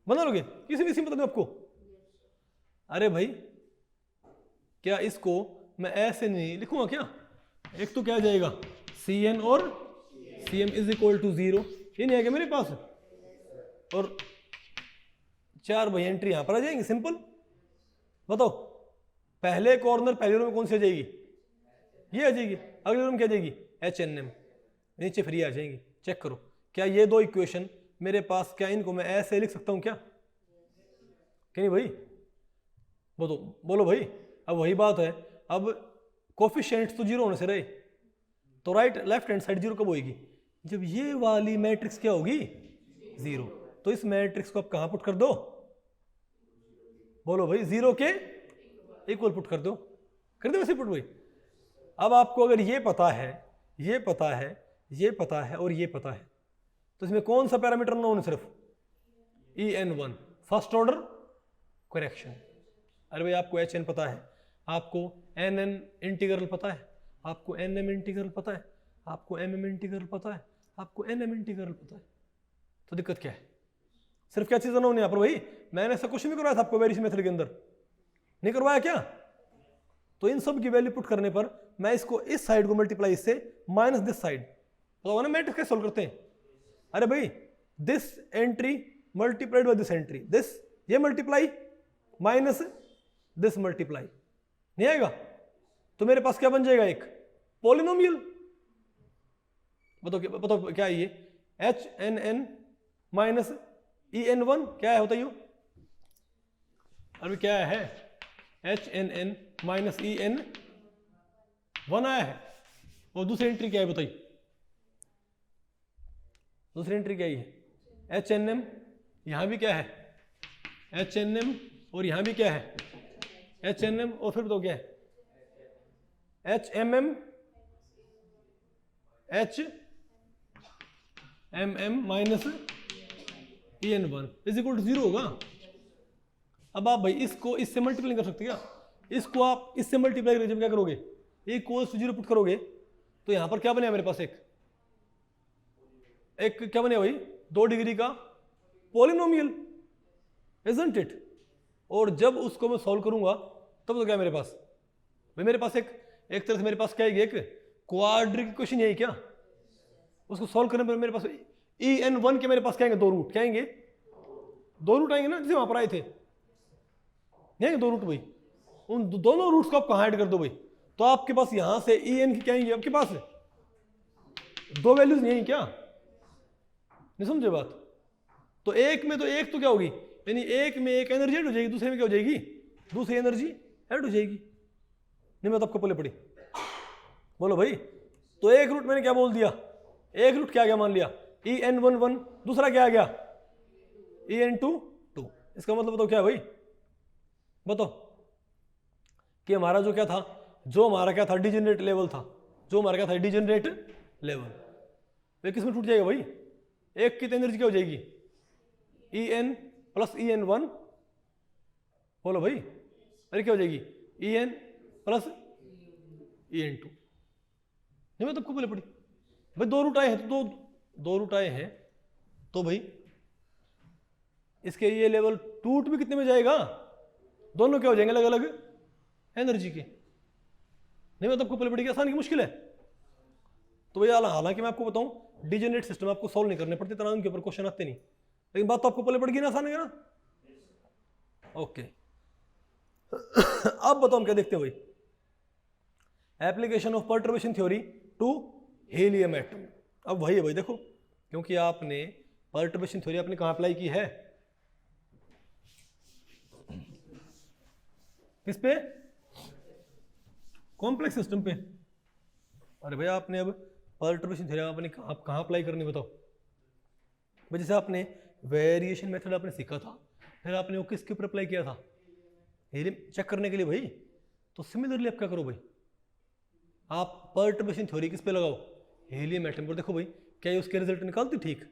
बना लोगे, किसी भी बता दो आपको, अरे भाई क्या इसको मैं ऐसे नहीं लिखूंगा क्या, एक तो क्या आ जाएगा सी एन और C m is equal to zero, ये नहीं आएगा मेरे पास, और 4 भाई एंट्री यहां पर आ जाएंगे, सिंपल। बताओ पहले कॉर्नर पहले रो में कौन सी आ जाएगी, ये आ जाएगी, अगले रो में क्या आ जाएगी, एच एन एम, नीचे फ्री आ जाएंगी, चेक करो क्या ये दो इक्वेशन मेरे पास, क्या इनको मैं ऐसे लिख सकता हूं क्या, कि नहीं भाई, बोलो भाई, अब वही बात है, अब कोफिशिएंट्स तो जीरो होने से रहे, तो right left hand side zero कब होगी, जब ये वाली मैट्रिक्स क्या होगी, जीरो। तो इस मैट्रिक्स को आप कहां पुट कर दो, बोलो भाई, जीरो के इक्वल पुट कर दो, कर दो वैसे पुट भाई। अब आपको अगर ये पता है, ये पता है, ये पता है और ये पता है, तो इसमें कौन सा पैरामीटर नोन है, सिर्फ E n one, first order correction. अरे भाई आपको एच एन पता है, आपको एन एन इंटीग्रल पता है, आपको एन एम इंटीग्रल पता है, आपको एम एम इंटीग्रल पता है, आपको एन एम इंटीग्रल पता है, तो दिक्कत क्या है, सिर्फ क्या चीज़ होनी यहाँ पर भाई, मैंने ऐसा कुछ भी करवाया था आपको वेरिएशन मेथड के अंदर, नहीं करवाया क्या, तो इन सब की वैल्यू पुट करने पर मैं इसको इस साइड को मल्टीप्लाई इससे माइनस दिस साइड, तो ना मैट्रिक्स कैसे सोल्व करते हैं, अरे भाई this entry multiplied by this entry, this ये मल्टीप्लाई माइनस दिस मल्टीप्लाई, नहीं आएगा, तो मेरे पास क्या बन जाएगा, एक पॉलिनोमियल। बताओ क्या है ये, H n n minus E n one, क्या है होता है, अभी क्या है, H n n minus E n one आया है, और दूसरी एंट्री क्या है बताइए, दूसरी एंट्री क्या है, एच एन एम, यहां भी क्या है एच एन एम, और यहां भी क्या है एच एन एम, और फिर बताओ क्या है H m m, H m m minus E n one is equal to zero होगा, अब आप भाई इसको इससे मल्टीप्लाई कर सकते क्या, इसको आप इससे मल्टीप्लाई करके जब क्या करोगे इक्वल्स टू 0 पुट करोगे तो यहां पर क्या बनेगा मेरे पास एक क्या बनेगा भाई 2 डिग्री का पॉलिनोमियल, इजंट इट। और जब उसको मैं सॉल्व करूंगा तब तो क्या मेरे पास भाई मेरे पास एक तरह से मेरे पास क्या है एक क्वाड्रिक इक्वेशन यही क्या, उसको सॉल्व करने पर मेरे पास en1 के मेरे पास क्या आएंगे 2 रूट, क्या आएंगे 2 रूट आएंगे ना, जैसे वहां पर आए थे नहीं आएंगे 2 रूट भाई, उन दोनों रूट्स को आप कहां ऐड कर दो भाई तो आपके पास यहां से en की क्या आएंगे आपके पास 2 वैल्यूज नहीं है क्या, नहीं समझे बात। तो एक में तो एक तो क्या होगी, यानी एक में एक एनर्जी ऐड हो जाएगी, दूसरे में क्या हो जाएगी दूसरी एनर्जी ऐड हो जाएगी। नहीं मैं तो आपको पहले पढ़ी, बोलो भाई। तो एक रूट मैंने क्या बोल दिया, एक रूट क्या आ गया मान लिया en1 1, दूसरा क्या आ गया en2 2। इसका मतलब बताओ क्या है भाई, बताओ कि हमारा जो क्या था, जो हमारा क्या था डिजेनरेट लेवल था, जो हमारा क्या था डिजेनरेट लेवल, वे किस में टूट जाएगा भाई, एक की एनर्जी क्या हो जाएगी en प्लस en1, बोलो भाई अरे क्या हो जाएगी en प्लस en2। नहीं मैं तुमको पहले पढ़ी भाई, 2 रूट आए हैं तो दो रूट आए हैं तो भाई इसके ये लेवल टूट भी कितने में जाएगा, दोनों क्या हो जाएंगे अलग अलग एनर्जी के। नहीं मैं तुमको पहले पढ़ी, आसान की मुश्किल है। तो भैया हालांकि मैं आपको बताऊं डिजेनरेट सिस्टम आपको सॉल्व नहीं करने पड़ते, तरह उनके ऊपर क्वेश्चन आते नहीं, लेकिन बात तो आपको पहले पड़ गई ना, आसान है ना। ओके अब बताओ हम क्या देखते हैं भाई, application of perturbation theory to helium atom. अब वही है भाई, देखो क्योंकि आपने पर्टर्बेशन थ्योरी आपने कहां अप्लाई की है, किस पे, कॉम्प्लेक्स सिस्टम पे। अरे भाई आपने अब पर्टर्बेशन थ्योरी आपने कहां अप्लाई करनी बताओ भाई, जैसे आपने वेरिएशन मेथड आपने सीखा था, फिर आपने वो किसके ऊपर अप्लाई किया था, हीलियम चेक करने के लिए भाई। तो सिमिलरली आप क्या करो भाई, आप पर्टर्बेशन थ्योरी किस पे लगाओ, हीलियम एटम पर। देखो भाई क्या ये उसके रिजल्ट निकालती ठीक,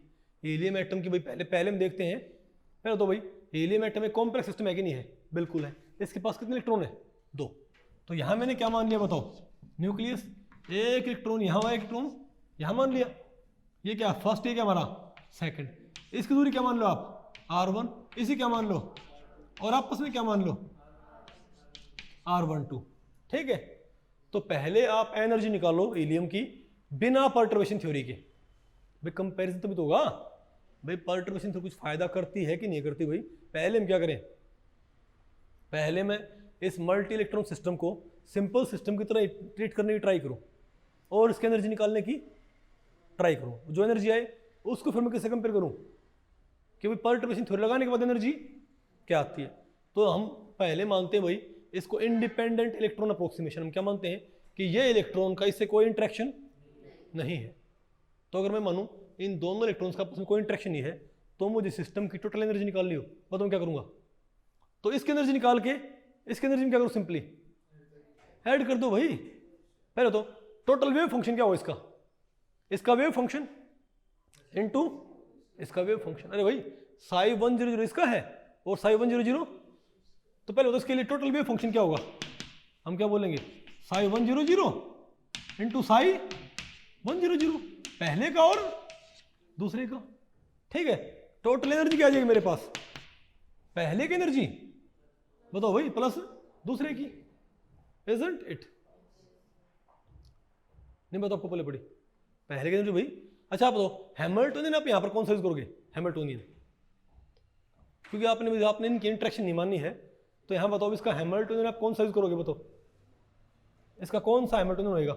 हीलियम एटम की भाई पहले हम देखते हैं, पहले तो भाई हीलियम एटम एक कॉम्प्लेक्स सिस्टम है कि नहीं है, बिल्कुल है। इसके पास कितने इलेक्ट्रॉन है 2, तो यहां मैंने क्या मान लिया बताओ, न्यूक्लियस, एक इलेक्ट्रॉन यहां हुआ, एक इलेक्ट्रॉन यहां मान लिया, ये क्या फर्स्ट, ये क्या हमारा सेकंड, इसकी दूरी क्या मान लो आप r1, इसी क्या मान लो, और आपस में क्या मान लो r12, ठीक है। तो पहले आप एनर्जी निकालो हीलियम की बिना पर्टर्बेशन थ्योरी के, भाई कंपैरिजन तो भी तो होगा भाई, पर्टर्बेशन तो कुछ फायदा करती है कि नहीं करती भाई। पहले हम क्या करें, पहले मैं इस मल्टी इलेक्ट्रॉन सिस्टम को सिंपल सिस्टम की तरह ट्रीट करने की ट्राई करूं और इसकी एनर्जी निकालने की ट्राई करूं, जो एनर्जी आए उसको फिर मैं किससे कंपेयर करूं कि भाई पर्टर्बेशन थ्योरी लगाने के बाद एनर्जी क्या आती है। तो हम पहले मानते हैं भाई इसको इंडिपेंडेंट इलेक्ट्रॉन अप्रोक्सीमेशन, हम क्या मानते हैं कि ये इलेक्ट्रॉन का इससे कोई इंटरेक्शन नहीं है। तो अगर मैं मानूं इन दोनों इलेक्ट्रॉन्स का आपस में कोई इंटरेक्शन नहीं है तो मुझे सिस्टम की टोटल एनर्जी निकालनी हो, बताओ क्या करूंगा, तो इसकी एनर्जी निकाल के इसकी एनर्जी में क्या करो, सिंपली ऐड कर दो भाई। पहले तो टोटल वेव फंक्शन क्या हो इसका, इसका वेव फंक्शन इनटू इसका वेव फंक्शन। अरे भाई साई 100 इसका है और साई 100, तो पहले तो इसके लिए टोटल वेव फंक्शन क्या होगा, हम क्या बोलेंगे साई 100 इनटू साई 100, पहले का और दूसरे का, ठीक है। टोटल एनर्जी क्या आ जाएगी मेरे पास, पहले की एनर्जी बताओ भाई प्लस दूसरे की, इजंट इट। नहीं बताओ आपको पहले पड़ी पहले की एनर्जी भाई। अच्छा आप बताओ हैमिल्टोनियन आप यहां पर कौन सा यूज करोगे, हैमिल्टोनियन, क्योंकि आपने इनकी इंटरेक्शन नहीं माननी है, तो यहां बताओ इसका हैमिल्टोनियन आप कौन सा यूज करोगे, बताओ इसका कौन सा हैमिल्टोनियन होएगा।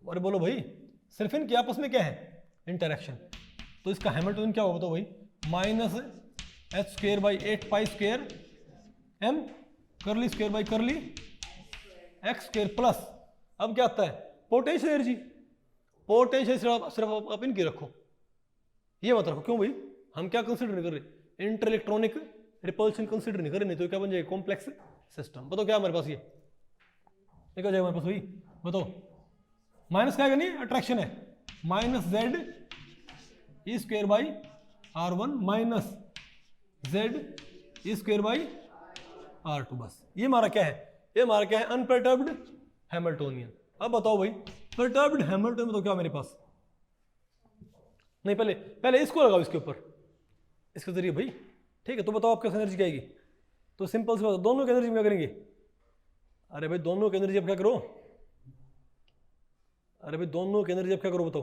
अरे बोलो भाई सिर्फ इनके आपस में क्या है इंटरेक्शन, तो इसका हैमिल्टोनियन क्या होगा बताओ भाई, minus h² by 8 pi square m करली स्क्वेयर बाई करली x² प्लस, अब क्या आता है पोटेंशियल एनर्जी, पोटेंशियल सिर्फ आप इनकी रखो, ये मत रखो, क्यों भाई हम क्या कंसिडर नहीं कर रहे, इंटर इलेक्ट्रॉनिक रिपल्शन कंसिडर नहीं कर रहे, नहीं तो क्या बन जाएगा कॉम्प्लेक्स सिस्टम। बताओ क्या हमारे पास ये क्या जाएगा हमारे पास भाई, बताओ माइनस क्या है नहीं अट्रैक्शन है, minus z E square by r1 minus z E square by R2 बस। ये हमारा क्या है? ये हमारा क्या है? Unperturbed Hamiltonian. अब बताओ भाई, पर्टर्ब्ड हैमिल्टोनियन तो क्या मेरे पास? नहीं, पहले इसको लगाओ इसके ऊपर, इसके जरिए भाई, ठीक है। तो बताओ आपके पास एनर्जी क्या आएगी? तो सिंपल सी बात, दोनों की एनर्जी क्या करेंगे? अरे भाई दोनों की एनर्जी अब क्या करो? अरे भाई दोनों की एनर्जी अब क्या करो बताओ?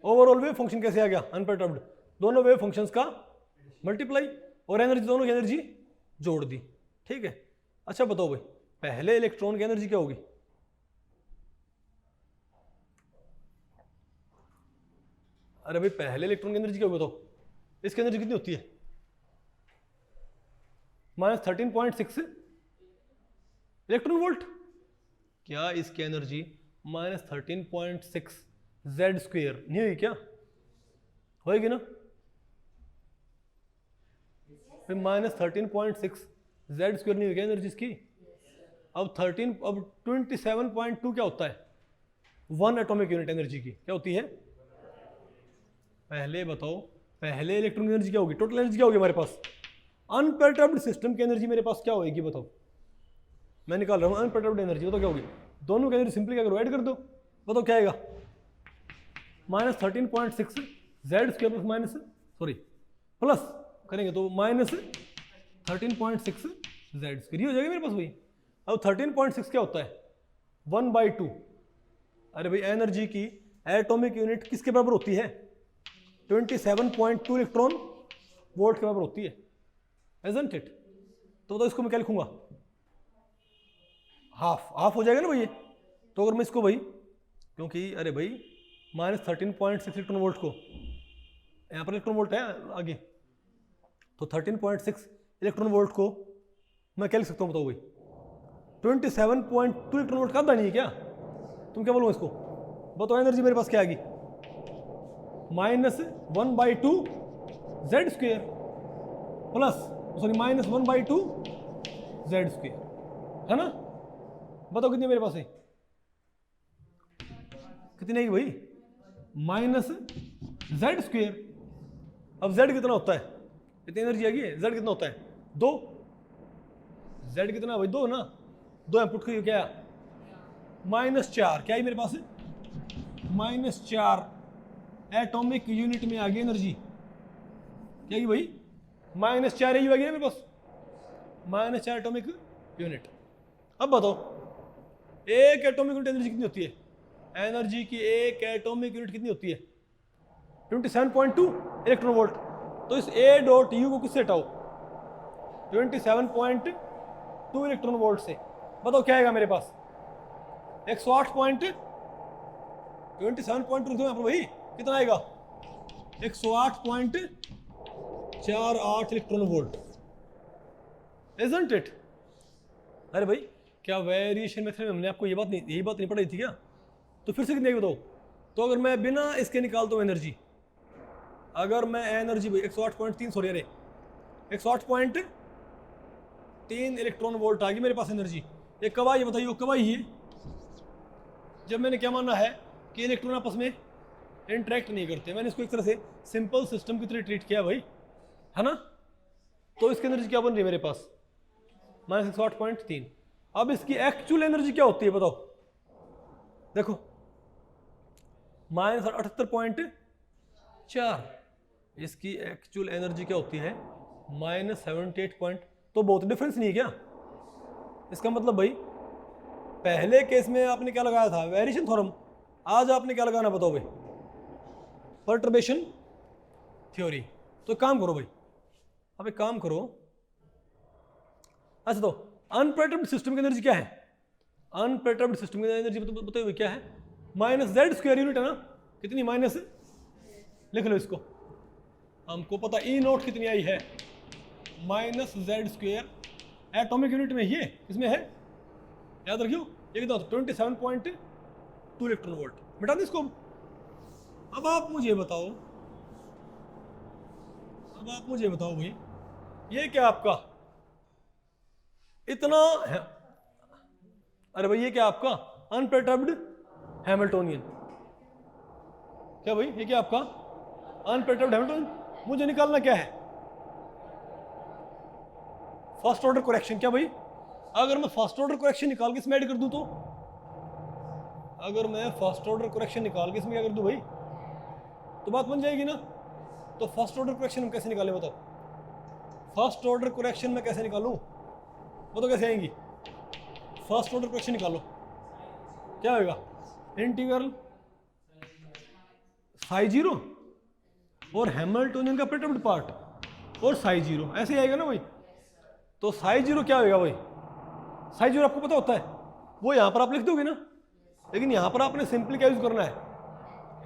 ओवरऑल वेव फंक्शन कैसे आ गया? अनपर्टर्ब्ड, दोनों वेव फंक्शंस का मल्टीप्लाई और एनर्जी, दोनों की एनर्जी जोड़ दी, ठीक है। अच्छा बताओ भाई, पहले इलेक्ट्रॉन की एनर्जी क्या होगी? अरे भाई पहले इलेक्ट्रॉन की एनर्जी क्या होगी बताओ? इसकी एनर्जी कितनी होती है? -13.6 इलेक्ट्रॉन वोल्ट। क्या इसकी एनर्जी -13.6 Z स्क्वेयर नहीं होगी? क्या होएगी ना? फिर -13.6 Z स्क्वेयर नहीं होगी एनर्जी इसकी? अब 27.2 क्या होता है? 1 एटॉमिक यूनिट एनर्जी की क्या होती है? पहले बताओ, पहले इलेक्ट्रॉन की एनर्जी क्या होगी? टोटल एनर्जी क्या होगी हमारे पास? अनपर्टर्ब्ड सिस्टम की एनर्जी मेरे पास क्या होगी बताओ? मैं निकाल रहा हूं अनपर्टर्ब्ड एनर्जी, बताओ क्या होगी? दोनों की एनर्जी सिंपली क्या करो? ऐड कर दो, बताओ क्या आएगा? -13.6 Z स्क्वायर प्लस करेंगे तो -13.6 Z स्क्वायर हो जाएगा मेरे पास भाई। अब 13.6 क्या होता है? 1/2। अरे भाई एनर्जी की एटॉमिक यूनिट किसके बराबर होती है? 27.2 इलेक्ट्रॉन वोल्ट के बराबर होती है, isn't it? तो इसको मैं क्या लिखूंगा? हाफ हो जाएगा ना भाई ये। तो अगर मैं इसको भाई, क्योंकि अरे भाई -13.6 इलेक्ट्रॉन वोल्ट को, यहाँ पर इलेक्ट्रॉन वोल्ट है आगे, तो 13.6 इलेक्ट्रॉन वोल्ट को मैं क्या लिख सकता हूँ बताओ भाई? 27.2 इलेक्ट्रॉन वोल्ट का आधा नहीं है क्या? तुम क्या बोलो इसको? बताओ एनर्जी मेरे पास क्या आएगी? -1/2 Z square plus -1/2 Z square, है ना? बताओ कितनी मेरे पास है? कितनी आएगी भाई? -Z square. अब Z कितना होता है? कितनी एनर्जी आएगी? Z कितना होता है? 2। Z कितना भाई? 2 ना? 2 इनपुट की क्या? -4 क्या है मेरे पास? -4 एटॉमिक यूनिट में आ गई एनर्जी। क्या है भाई? -4 यू आ गया मेरे पास, -4 एटॉमिक यूनिट। अब बताओ एक एटॉमिक यूनिट एनर्जी कितनी होती है? एनर्जी की एक एटॉमिक यूनिट कितनी होती है? 27.2 इलेक्ट्रॉन वोल्ट। तो इस A डॉट U को किससे हटाओ? 27.2 इलेक्ट्रॉन वोल्ट से। बताओ क्या आएगा मेरे पास? 108.27.2 यहाँ पर भाई कितना आएगा? 108.48 इलेक्ट्रॉन वोल्ट, isn't it? अरे भाई क्या वेरिएशन मेथड में हमने आपको यही बात नहीं पढ़ाई थी क्या? तो फिर से कितनी बताओ? तो अगर मैं बिना इसके निकालता हूँ एनर्जी, अगर मैं एनर्जी 108.3 सॉरी अरे 108.3 इलेक्ट्रॉन वोल्ट आ गई मेरे पास एनर्जी। ये कब आई बताइए? कब आई है? जब मैंने क्या माना है कि इलेक्ट्रॉन आपस में इंटरेक्ट नहीं करते। मैंने इसको एक तरह से सिंपल सिस्टम की तरह ट्रीट किया भाई, है ना? तो इसकी एनर्जी क्या बन रही है मेरे पास? -108.3। अब इसकी एक्चुअल एनर्जी क्या होती है बताओ? देखो -78.4 इसकी एक्चुअल एनर्जी क्या होती है? -78 तो बहुत डिफरेंस नहीं है क्या? इसका मतलब भाई पहले केस में आपने क्या लगाया था? Variation theorem. आज आपने क्या लगाना बताओ भाई? Perturbation theory. तो काम करो भाई, अब एक काम करो। अच्छा तो अनपर्टर्ब्ड सिस्टम की एनर्जी क्या है? अनपर्टर्ब्ड सिस्टम की एनर्जी बताइए भाई क्या है? -Z स्क्वायर यूनिट है ना? कितनी माइनस? लिख लो इसको, हमको पता E0 कितनी आई है? -Z स्क्वायर एटॉमिक यूनिट में ये किसमें है? याद रखियो ये कितना होता है? 27.2 इलेक्ट्रॉन वोल्ट। मिटा दे इसको। अब आप मुझे बताओ भाई, ये क्या आपका इतना है? अरे भाई ये क्या आपका अनपर्टर्ब्ड हैमिल्टोनियन? क्या भाई ये क्या आपका अनपर्टर्ब्ड हैमिल्टोनियन? मुझे निकालना क्या है? First order correction. क्या भाई, अगर मैं फर्स्ट ऑर्डर करेक्शन निकाल के इसमें ऐड कर दूं तो, अगर मैं फर्स्ट ऑर्डर करेक्शन निकाल के इसमें क्या कर दूं भाई, तो बात बन जाएगी ना। तो फर्स्ट ऑर्डर करेक्शन हम कैसे निकालें बताओ, फर्स्ट ऑर्डर करेक्शन मैं कैसे निकालूं, वो तो कैसे आएंगी। फर्स्ट ऑर्डर करेक्शन निकालो, क्या होगा, इंटीग्रल साई जीरो और हैमिल्टोनियन का प्रिटर्म्ड पार्ट और साई जीरो, ऐसे ही आएगा ना भाई। तो साई जीरो क्या होगा भाई, साई जीरो आपको पता होता है, वो यहाँ पर आप लिख दोगे ना, लेकिन यहाँ पर आपने सिंपली क्या यूज करना है,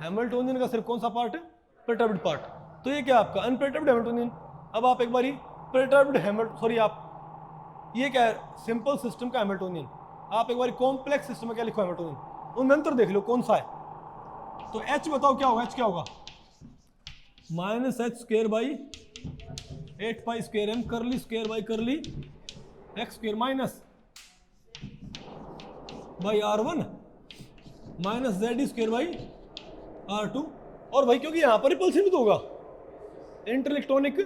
हैमिल्टोनियन का सिर्फ कौन सा पार्ट है, प्रिटर्म्ड पार्ट। तो ये क्या आपका अनप्रिटर्म्ड हैमिल्टोनियन। अब आप एक बारी प्रिटर्म्ड सॉरी आप ये क्या है, सिंपल सिस्टम का हैमिल्टोनियन, आप एक बार कॉम्प्लेक्स सिस्टम में क्या लिखो हैमिल्टोनियन, उनमें अंतर देख लो कौन सा है। तो h बताओ क्या होगा, h क्या होगा, minus H square by 8 pi square M curly square by curly X square minus by R1 minus Z square by R2। और भाई क्योंकि यहां पर रिपल्शन भी तो होगा, इंटरइलेक्ट्रॉनिक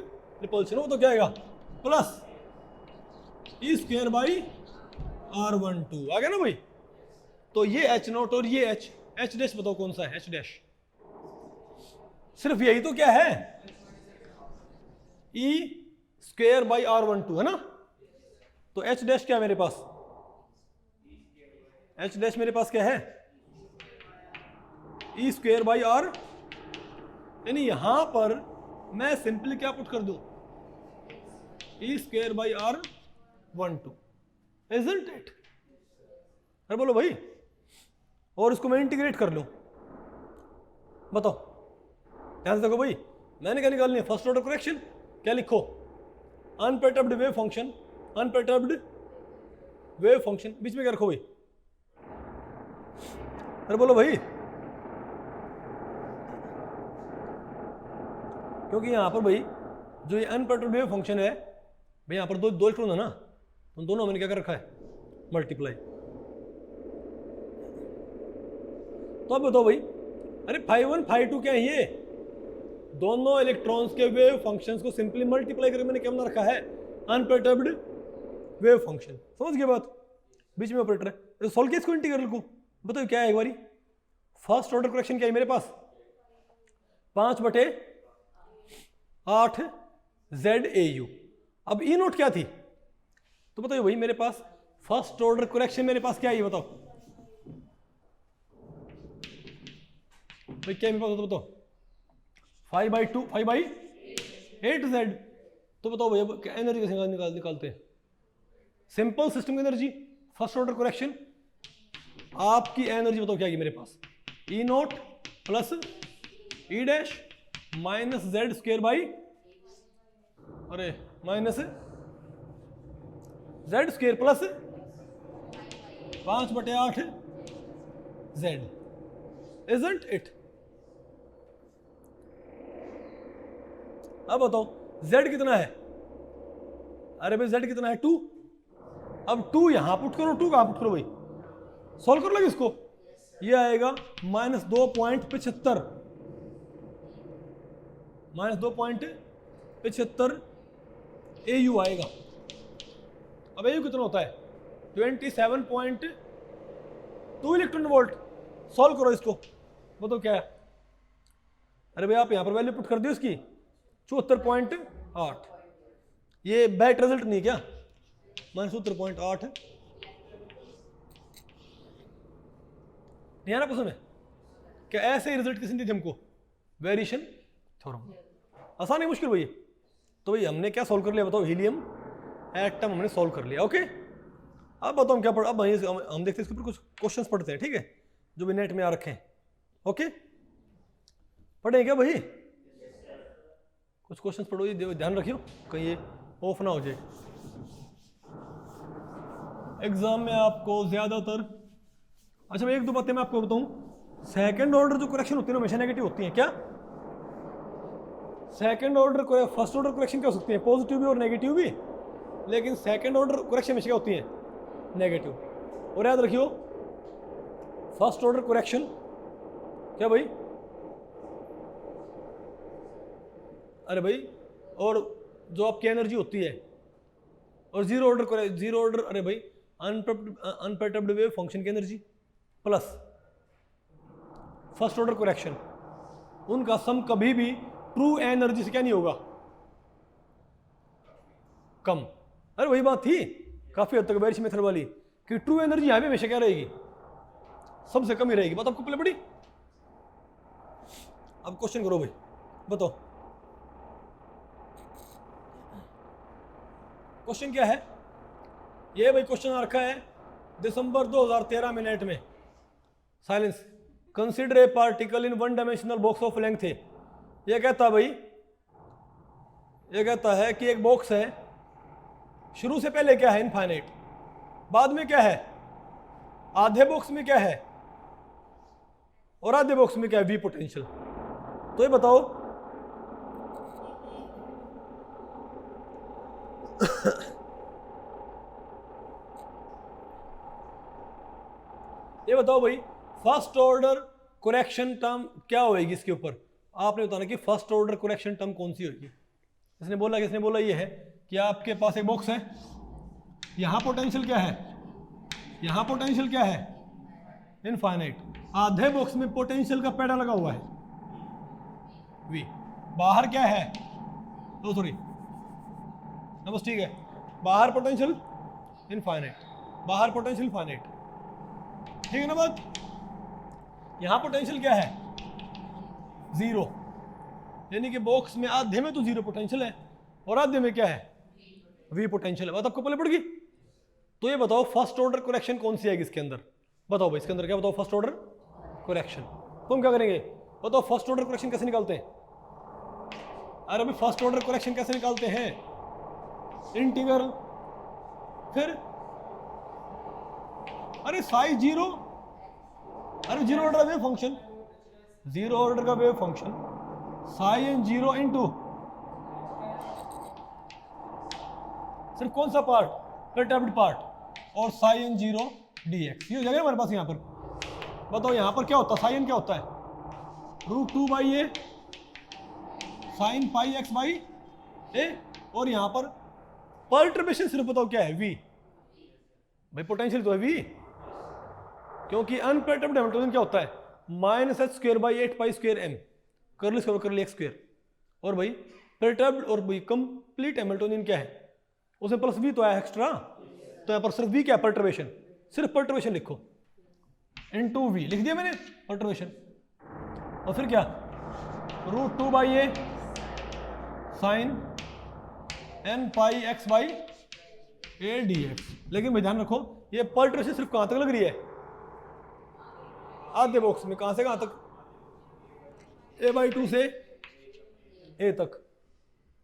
रिपल्शन, वो तो क्या आएगा plus E square by R12 आ गया ना भाई। तो ये H नॉट और ये H डैश बताओ कौन सा है, H डैश, सिर्फ यही तो क्या है, E स्क्वेयर बाई R12 है ना। तो H डैश क्या है मेरे पास, H डैश मेरे पास क्या है, E स्क्वेयर बाई R, यानी यहां पर मैं सिंपली क्या पुट कर दूं, E square by R12, isn't it. अरे बोलो भाई, और इसको मैं इंटीग्रेट कर लूं, बताओ ध्यान से देखो भाई, मैंने क्या निकालनी है, फर्स्ट ऑर्डर करेक्शन। क्या लिखो, unperturbed wave function, unperturbed wave function, बीच में क्या रखो भाई, अरे बोलो भाई, क्योंकि यहां पर भाई जो ये अनपर्टर्ब्ड वेव फंक्शन है भाई, यहां पर दो इलेक्ट्रॉन है ना, उन दोनों मैंने क्या कर रखा है, मल्टीप्लाई। तो अब बताओ भाई, अरे φ1 φ2 क्या है, ये दोनों इलेक्ट्रॉन्स के वेव फंक्शंस को सिंपली मल्टीप्लाई करके मैंने क्या बना रखा है, अनपर्टर्ब्ड वेव फंक्शन। समझ गए बात, बीच में ऑपरेटर है, तो सॉल्व किया इसको इंटीग्रल को, बताओ क्या है एक बारी, फर्स्ट ऑर्डर करेक्शन क्या है मेरे पास, 5/8 ZAU। अब ई नोट क्या थी, तो बताइए भाई मेरे पास फर्स्ट ऑर्डर करेक्शन मेरे पास क्या है, ये बताओ भाई, क्या है मेरे पास, तो बताओ 5/2 5/8Z। तो बताओ भैया क्या एनर्जी कैसे निकालते हैं, सिंपल सिस्टम की एनर्जी, फर्स्ट ऑर्डर करेक्शन, आपकी एनर्जी बताओ क्या है मेरे पास, E naught plus E dash minus Z square by, अरे minus Z square plus 5/8 Z, isn't it. अब बताओ z कितना है, अरे भाई z कितना है 2, अब 2 यहां पुट करो, 2 कहां पुट करो भाई, सॉल्व कर लोगे इसको, ये आएगा -2.75 -2.75 AU आएगा। अब AU कितना होता है 27.2 इलेक्ट्रॉन वोल्ट। सॉल्व करो इसको, बताओ क्या है, अरे भाई आप यहां पर वैल्यू पुट कर दियो इसकी 74.8, ये बैट रिजल्ट नहीं क्या, -74.8 नहीं आना पसंद है क्या, ऐसे ही रिजल्ट किसी ने दी हमको, वेरिएशन थ्योरम, आसान है मुश्किल भैया। तो भाई हमने क्या सॉल्व कर लिया बताओ, हीलियम एटम हमने सॉल्व कर लिया, ओके। अब बताओ हम क्या पढ़, अब हम देखते हैं इसके ऊपर कुछ क्वेश्चंस पढ़ते हैं, ठीक है, जो भी नेट में आ रखे हैं, ओके पढ़े क्या भाई, कुछ क्वेश्चंस पढ़ो, ये ध्यान रखियो कहीं ये ऑफ ना हो जाए एग्जाम में आपको ज्यादातर। अच्छा भाई एक दो बातें मैं आपको बताऊं, सेकंड ऑर्डर जो करेक्शन होती है ना हमेशा नेगेटिव होती है, क्या second order, first order correction क्या हो सकती है, पॉजिटिव भी और नेगेटिव भी, लेकिन सेकंड ऑर्डर करेक्शन हमेशा क्या होती है, नेगेटिव। और याद रखियो फर्स्ट ऑर्डर करेक्शन क्या भाई, अरे भाई और जो आपकी एनर्जी होती है और जीरो ऑर्डर अरे भाई अनपर्टर्ब्ड वेव फंक्शन की energy plus first order correction, उनका सम कभी भी ट्रू एनर्जी से क्या नहीं होगा, कम। अरे वही बात थी काफी हद तक बेरिश मेथड वाली कि ट्रू एनर्जी यहां पे हमेशा क्या रहेगी, सबसे कम ही रहेगी। बात आपको पहले पड़ी। अब क्वेश्चन करो भाई, बताओ क्वेश्चन क्या है। ये भाई क्वेश्चन आ रखा है दिसंबर 2013 में नेट में। Silence. Consider a particle in one dimensional box of length है। ये कहता भाई, ये कहता है कि एक बॉक्स है, शुरू से पहले क्या है इनफाइनाइट, बाद में क्या है, आधे बॉक्स में क्या है और आधे बॉक्स में क्या है, वी पोटेंशियल। तो ये बताओ ये बताओ भाई फर्स्ट ऑर्डर करेक्शन टर्म क्या होगी इसके ऊपर। आपने बताना कि फर्स्ट ऑर्डर करेक्शन टर्म कौन सी होगी। इसने बोला, किसने बोला, ये है कि आपके पास एक बॉक्स है, यहां पोटेंशियल क्या है, यहां पोटेंशियल क्या है, इनफाइनाइट। आधे बॉक्स में पोटेंशियल का पैडा लगा हुआ है वी, बाहर क्या है, तो सॉरी बस ठीक है, बाहर पोटेंशियल इनफाइनाइट, बाहर पोटेंशियल इनफाइनाइट, ठीक है ना बात। यहां पोटेंशियल क्या है, जीरो, यानी कि बॉक्स में आधे में तो जीरो पोटेंशियल है और आधे में क्या है, वी पोटेंशियल है। बात आपको पहले पड़ गई। तो ये बताओ फर्स्ट ऑर्डर करेक्शन कौन सी आएगी इसके अंदर। बताओ भाई इसके अंदर क्या, बताओ फर्स्ट ऑर्डर करेक्शन। तुम क्या करेंगे, बताओ फर्स्ट ऑर्डर करेक्शन कैसे निकालते हैं। अरे भाई फर्स्ट ऑर्डर करेक्शन कैसे निकालते हैं, इंटीग्रल, फिर अरे साई जीरो, अरे जीरो ऑर्डर का वेव फंक्शन, जीरो ऑर्डर का wave function psi n zero into सिर्फ कौन सा पार्ट, परटर्ब्ड पार्ट, और psi n zero d x. ये हो जाएगा हमारे पास यहां पर। बताओ यहां पर क्या होता है, साई एन क्या होता है, √2/a sine pi x by A, और यहां पर परटर्बेशन सिर्फ बताओ क्या है, वी। भाई पोटेंशियल तो है वी, क्योंकि अनपर्टर्ब्ड हैमिल्टोनियन क्या होता है, -h²/8π²m curly square curly x square. और भाई परटर्ब्ड और भाई कंप्लीट हैमिल्टोनियन क्या है, उसमें प्लस वी तो आया एक्स्ट्रा, तो यहां पर सिर्फ वी क्या है, परटर्बेशन, सिर्फ परटर्बेशन लिखो, इनटू वी लिख दिया मैंने परटर्बेशन। और फिर क्या, √2/a sine n pi x by a d x. लेकिन भाई ध्यान रखो ये परटर्बेशन सिर्फ कहां तक लग रही है, आधे बॉक्स में, कहां से कहां तक, a/2 से a तक।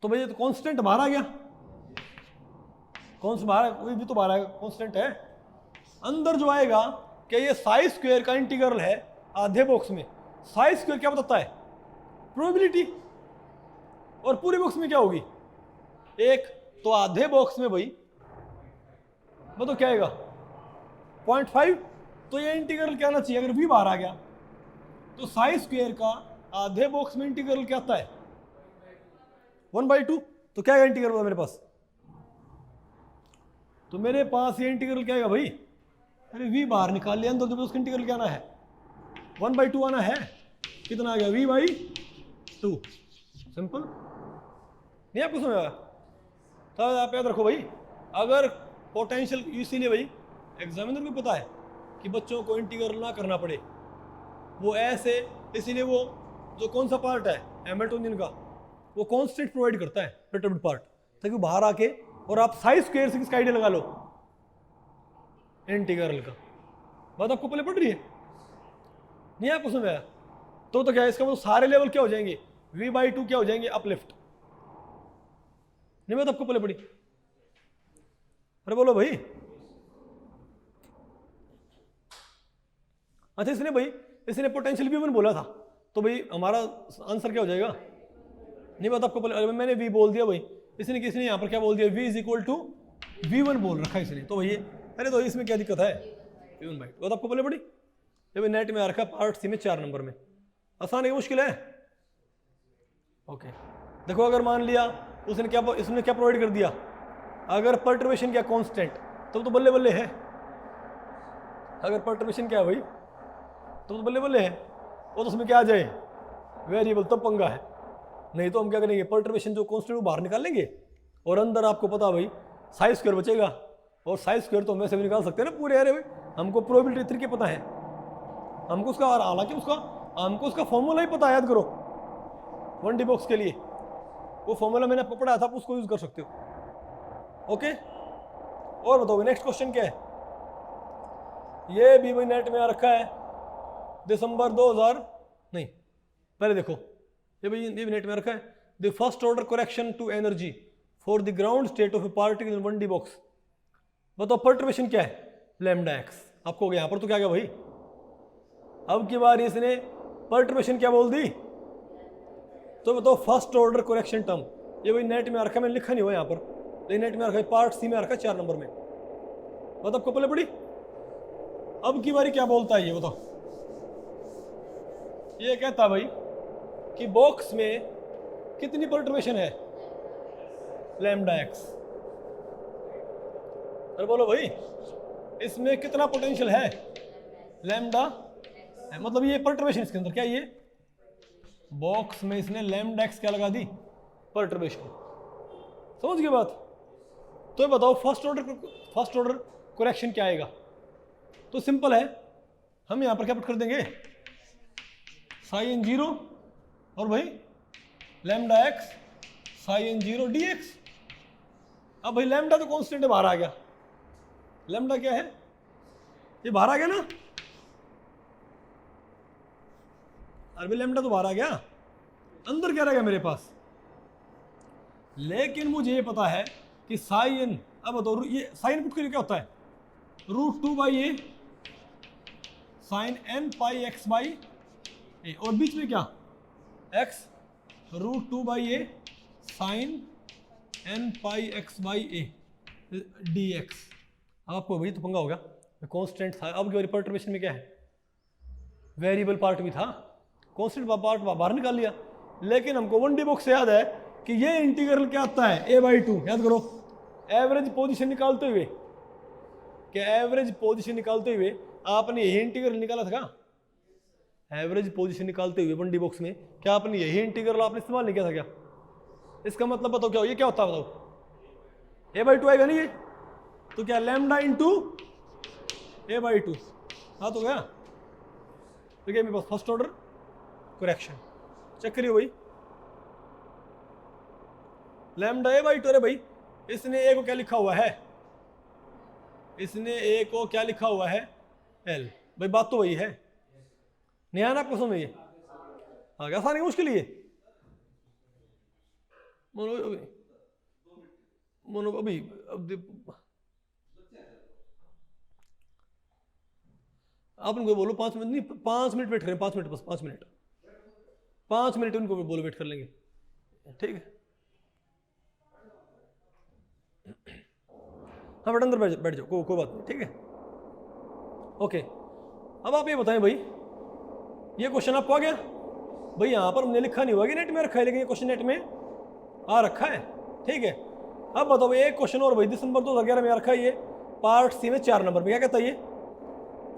तो भाई ये तो कांस्टेंट बाहर आ गया, कौन सा बाहर, कोई भी तो बाहर आएगा, कांस्टेंट है। अंदर जो आएगा कि ये साई स्क्वायर का इंटीग्रल है आधे बॉक्स में, साई स्क्वायर क्या बताता है, प्रोबेबिलिटी, और पूरे बॉक्स में क्या होगी, एक। तो आधे बॉक्स में भाई बताओ क्या आएगा, 0.5। तो ये इंटीग्रल क्या आना चाहिए, अगर भी बाहर आ गया तो साई स्क्वायर का आधे बॉक्स में इंटीग्रल क्या आता है, 1/2। तो क्या आएगा इंटीग्रल मेरे पास, तो मेरे पास ये इंटीग्रल क्या आएगा भाई, अरे v बाहर निकाल लिया, अंदर तो उसका इंटीग्रल क्या आना है, 1/2 आना है। कितना आ गया, v/2। सिंपल नहीं, आपको समझ आया। तो आप याद रखो भाई, अगर पोटेंशियल, इसीलिए भाई एग्जामिनर को पता है कि बच्चों को इंटीग्रल ना करना पड़े, वो ऐसे, इसीलिए वो जो कौन सा पार्ट है हैमिल्टोनियन का, वो कांस्टेंट प्रोवाइड करता है परटर्ब्ड पार्ट, ताकि वो बाहर आके और आप साई स्क्वायर से किसका आइडिया लगा लो, इंटीग्रल का। बात आपको पहले पढ़ रही है, नहीं आपको समझ आया। तो क्या है इसका मतलब, सारे लेवल क्या हो जाएंगे, v/2 क्या हो जाएंगे, अपलिफ्ट। नहीं बात आपको पहले पढ़ी, अरे बोलो भाई। अच्छा इसने भाई, इसने पोटेंशियल v1 बोला था, तो भाई हमारा आंसर क्या हो जाएगा, नहीं बात आपको पहले, अरे मैंने v बोल दिया भाई, इसने किसने यहाँ पर क्या बोल दिया, v = v1 बोल रखा है इसने, तो भाई अरे तो इसमें क्या दिक्कत है, v1/2। बात आपको पहले पढ़ी, जब नेट में आ रखा पार्ट सी में 4 नंबर में, आसान है मुश्किल है। ओके देखो, अगर मान लिया उसने क्या, इसने क्या प्रोवाइड कर दिया, अगर पर्टर्बेशन क्या कांस्टेंट तो बल्ले बल्ले है। अगर पर्टर्बेशन क्या है भाई तो बल्ले बल्ले है। और तो उसमें क्या आ जाए वेरिएबल, तब पंगा है। नहीं तो हम क्या करेंगे, पर्टर्बेशन जो कांस्टेंट वो बाहर निकाल लेंगे और अंदर आपको पता भाई साई स्क्वायर बचेगा। और साई स्क्वायर तो हम वैसे भी निकाल सकते हैं ना पूरे। अरे भाई हमको प्रोबेबिलिटी तरीके पता है, हमको उसका, हालांकि हमको उसका फॉर्मूला ही पता है, याद करो 1D बॉक्स के लिए वो फॉर्मूला मैंने आपको पढ़ाया था, आप उसको यूज कर सकते हो। ओके, और बताओ नेक्स्ट क्वेश्चन क्या है। ये भी भाई नेट में आ रखा है दिसंबर 2000 नहीं, पहले देखो ये भाई ये भी नेट में आ रखा है। The first order correction to energy for the ground state of a particle in 1D box. बताओ पर्टर्बेशन क्या है, लैम्डा एक्स। आपको हो गया यहाँ पर तो क्या गया भाई, अब की बार इसने पर्टर्बेशन क्या बोल दी। तो बताओ फर्स्ट ऑर्डर करेक्शन टर्म, ये भाई नेट में आ रखा है, मैंने लिखा नहीं हुआ यहाँ पर, लेकिन नेट में आ रखा है, पार्ट सी में आ रखा है 4 नंबर में। बताओ आपको पहले पड़ी, अब की बारी क्या बोलता है ये बताओ। ये कहता भाई कि बॉक्स में कितनी पर्टर्बेशन है, लैम्डा एक्स। अरे बोलो भाई इसमें कितना पोटेंशियल है, लैम्डा, मतलब ये पर्टर्बेशन इसके अंदर क्या, ये बॉक्स में इसने लैम्डा एक्स क्या लगा दी, पर्टर्बेशन। समझ गए बात। तो ये बताओ फर्स्ट ऑर्डर करेक्शन क्या आएगा। तो सिंपल है, हम यहां पर क्या पुट कर देंगे, साइन 0 और भाई लैम्डा एक्स साइन 0 dx। अब भाई लैम्डा तो कांस्टेंट है, बाहर आ गया। लैम्डा क्या है, ये बाहर आ गया ना। अरे भाई लैम्डा तो बाहर आ गया, अंदर क्या रहेगा मेरे पास। लेकिन मुझे ये पता है कि साइन, अब बताओ ये साइन पुट करके क्या होता है, √2/a sine n pi x by A, और बीच में क्या x √2/a sine n pi x by A dx। आपको भाई तो पंगा हो गया, कांस्टेंट था। अब की पर्टर्बेशन में क्या है, वेरिएबल पार्ट भी था, कांस्टेंट पार्ट बाहर निकाल लिया। लेकिन हमको 1D बॉक्स से याद है कि ये इंटीग्रल क्या आता है, a/2। याद करो एवरेज पोजीशन निकालते हुए, क्या एवरेज पोजीशन निकालते हुए आपने यही इंटीग्रल निकाला था क्या। एवरेज पोजीशन निकालते हुए 1D बॉक्स में क्या आपने यही इंटीग्रल आपने इस्तेमाल नहीं किया था क्या। इसका मतलब बताओ क्या, ये क्या होता है बताओ, a/2 आएगा नहीं ये, तो क्या लैम्डा इंटू a/2। हाँ तो क्या, तो क्या मेरे पास फर्स्ट ऑर्डर करेक्शन। चेक करिए भाई, लैम्डा a/2। अरे भाई इसने a को क्या लिखा हुआ है, इसने a को क्या लिखा हुआ है, l। भाई बात तो वही है, नहीं आना आपको समझ में, आ गया आसान है मुश्किल ये। मोनो अभी आप उनको बोलो 5 मिनट नहीं, 5 मिनट वेट करें, 5 मिनट बस, 5 मिनट उनको बोलो वेट कर लेंगे, ठीक है। हाँ बेटा अंदर बैठ जाओ, कोई बात नहीं, ठीक है। ओके, अब आप ये बताएं भाई, ये क्वेश्चन आपको आ गया भाई। यहाँ पर हमने लिखा नहीं हुआ कि नेट में रखा है, लेकिन ये क्वेश्चन नेट में आ रखा है, ठीक है। अब बताओ एक क्वेश्चन और भाई, दिसंबर 2011 में आ रखा है, ये पार्ट सी में 4 नंबर में क्या कहता है ये,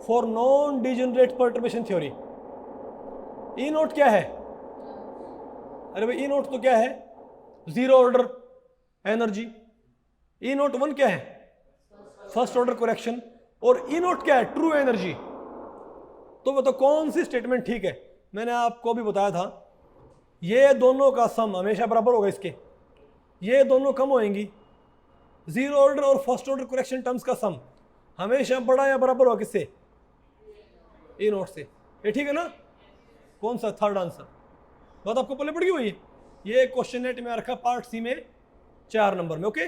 for non degenerate perturbation theory. E note क्या है, अरे भाई ई नोट तो क्या है, 0 ऑर्डर एनर्जी। ई नोट 1 क्या है, फर्स्ट ऑर्डर करेक्शन। और ई नोट क्या है, ट्रू एनर्जी। तो बताओ कौन सी स्टेटमेंट ठीक है। मैंने आपको भी बताया था, ये दोनों का सम हमेशा बराबर होगा इसके, ये दोनों कम होएंगी। 0 ऑर्डर और फर्स्ट ऑर्डर करेक्शन टर्म्स का सम हमेशा बड़ा या बराबर होगा किससे, ई नोट से। ये ठीक है ना, कौन सा थर्ड आंसर, बात आपको पहले पड़ी हुई है। ये क्वेश्चन नेट में रखा पार्ट सी में 4 नंबर में, ओके।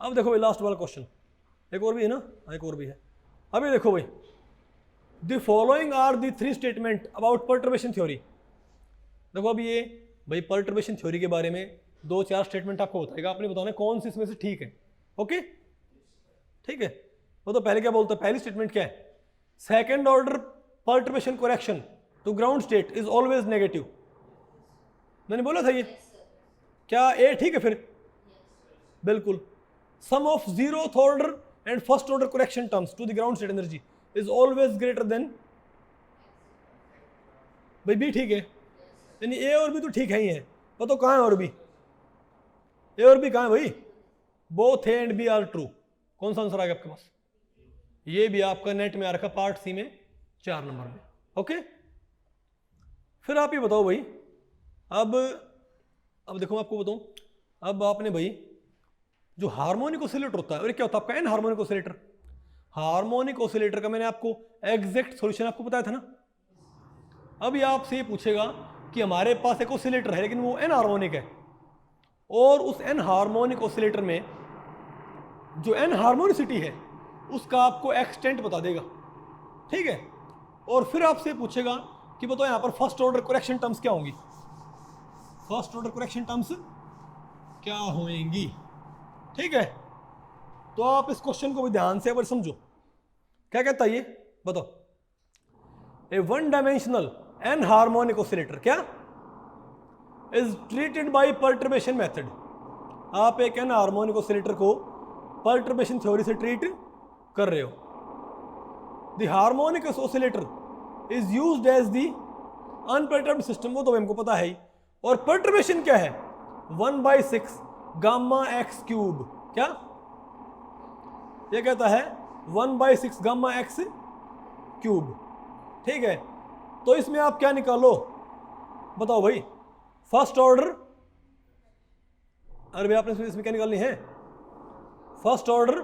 अब देखो भाई लास्ट वाला क्वेश्चन, एक और भी है ना, एक और भी है। अभी देखो भाई, the following are the 3 statement about perturbation theory. देखो अभी ये भाई पर्टर्बेशन थ्योरी के बारे में 2-4 स्टेटमेंट आपको बताएगा, आपने बताना कौन सी इसमें से ठीक है, ओके ठीक है। वो तो पहले क्या बोलता है, पहली स्टेटमेंट क्या है, second order perturbation correction to ground state is always negative. मैंने बोला था ये, क्या ए ठीक है फिर, बिल्कुल। Sum of zeroth order and first order correction terms to the ground state energy is always greater than, भाई बी ठीक है, यानी ए और बी तो ठीक है ही है। बताओ कहाँ है और बी? ए और बी कहाँ है भाई? Both A and B are true. कौन सा आंसर आ गया आपके पास? ये भी आपका नेट में आ रखा पार्ट सी में 4 नंबर में। ओके, फिर आप ये बताओ भाई, अब देखो मैं आपको बताऊं, अब आपने भाई जो हार्मोनिक ऑसिलेटर होता है, और क्या होता है आपका an harmonic oscillator. Harmonic oscillator का मैंने आपको एग्जैक्ट सॉल्यूशन आपको बताया था ना। अब ये आपसे ये पूछेगा कि हमारे पास एक ऑसिलेटर है लेकिन वो एन हार्मोनिक है, और उस एन हार्मोनिक ऑसिलेटर में जो एन हार्मोनिसिटी है उसका आपको एक्सटेंट बता देगा, ठीक है। और फिर आपसे पूछेगा कि बताओ यहाँ पर फर्स्ट ऑर्डर करेक्शन टर्म्स क्या होंगी, फर्स्ट ऑर्डर करेक्शन टर्म्स क्या होंगी, ठीक है। तो आप इस क्वेश्चन को भी ध्यान से एक बार समझो, क्या कहता है ये बताओ। A one dimensional N harmonic oscillator क्या is treated by perturbation method. आप एक एन हार्मोनिक ऑसिलेटर को पर्टर्बेशन थ्योरी से ट्रीट कर रहे हो। The harmonic oscillator is used as the unperturbed system, वो तो हमको पता है ही। और पर्टर्बेशन क्या है? 1/6 गामा एक्स क्यूब। क्या ये कहता है? 1/6 गामा एक्स क्यूब, ठीक है। तो इसमें आप क्या निकालो बताओ भाई, फर्स्ट ऑर्डर। अरे भाई आपने इसमें क्या निकालनी है? फर्स्ट ऑर्डर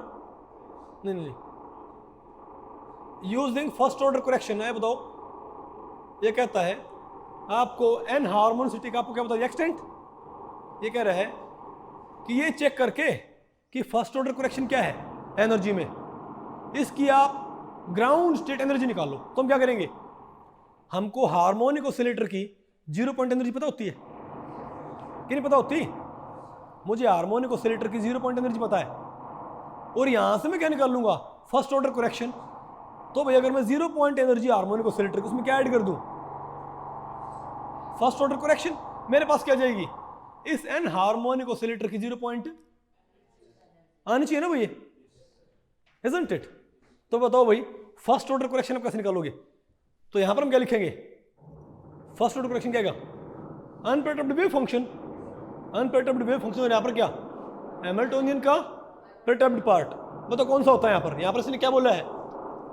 नहीं, यूजिंग फर्स्ट ऑर्डर करेक्शन है। बताओ ये कहता है आपको एन हार्मोनिसिटी का आपको क्या बताओ एक्सटेंट। ये कह रहा है कि ये चेक करके कि फर्स्ट ऑर्डर करेक्शन क्या है एनर्जी में, इसकी आप ग्राउंड स्टेट एनर्जी निकालो। तो हम क्या करेंगे, हमको हार्मोनिक ऑसिलेटर की 0 पॉइंट एनर्जी पता होती है कि नहीं पता होती? मुझे हार्मोनिक ऑसिलेटर की 0 पॉइंट एनर्जी पता है, और यहां से मैं क्या निकाल लूंगा? First order correction. तो भाई अगर मैं 0 पॉइंट एनर्जी हार्मोनिक ऑसिलेटर की उसमें क्या ऐड कर दूं? First order correction. मेरे पास क्या जाएगी? इस एन हार्मोनिक ऑसिलेटर की 0 पॉइंट आनी चाहिए ना भैया, इजंट इट? तो बताओ भाई फर्स्ट ऑर्डर करेक्शन आप कैसे निकालोगे? तो यहां पर हम क्या लिखेंगे? फर्स्ट ऑर्डर करेक्शन क्या है? Unperturbed wave function. Unperturbed wave function, और यहां पर क्या? हैमिल्टोनियन का परटर्ब्ड पार्ट। बताओ कौन सा होता है यहां पर? यहां पर इसने क्या बोला है?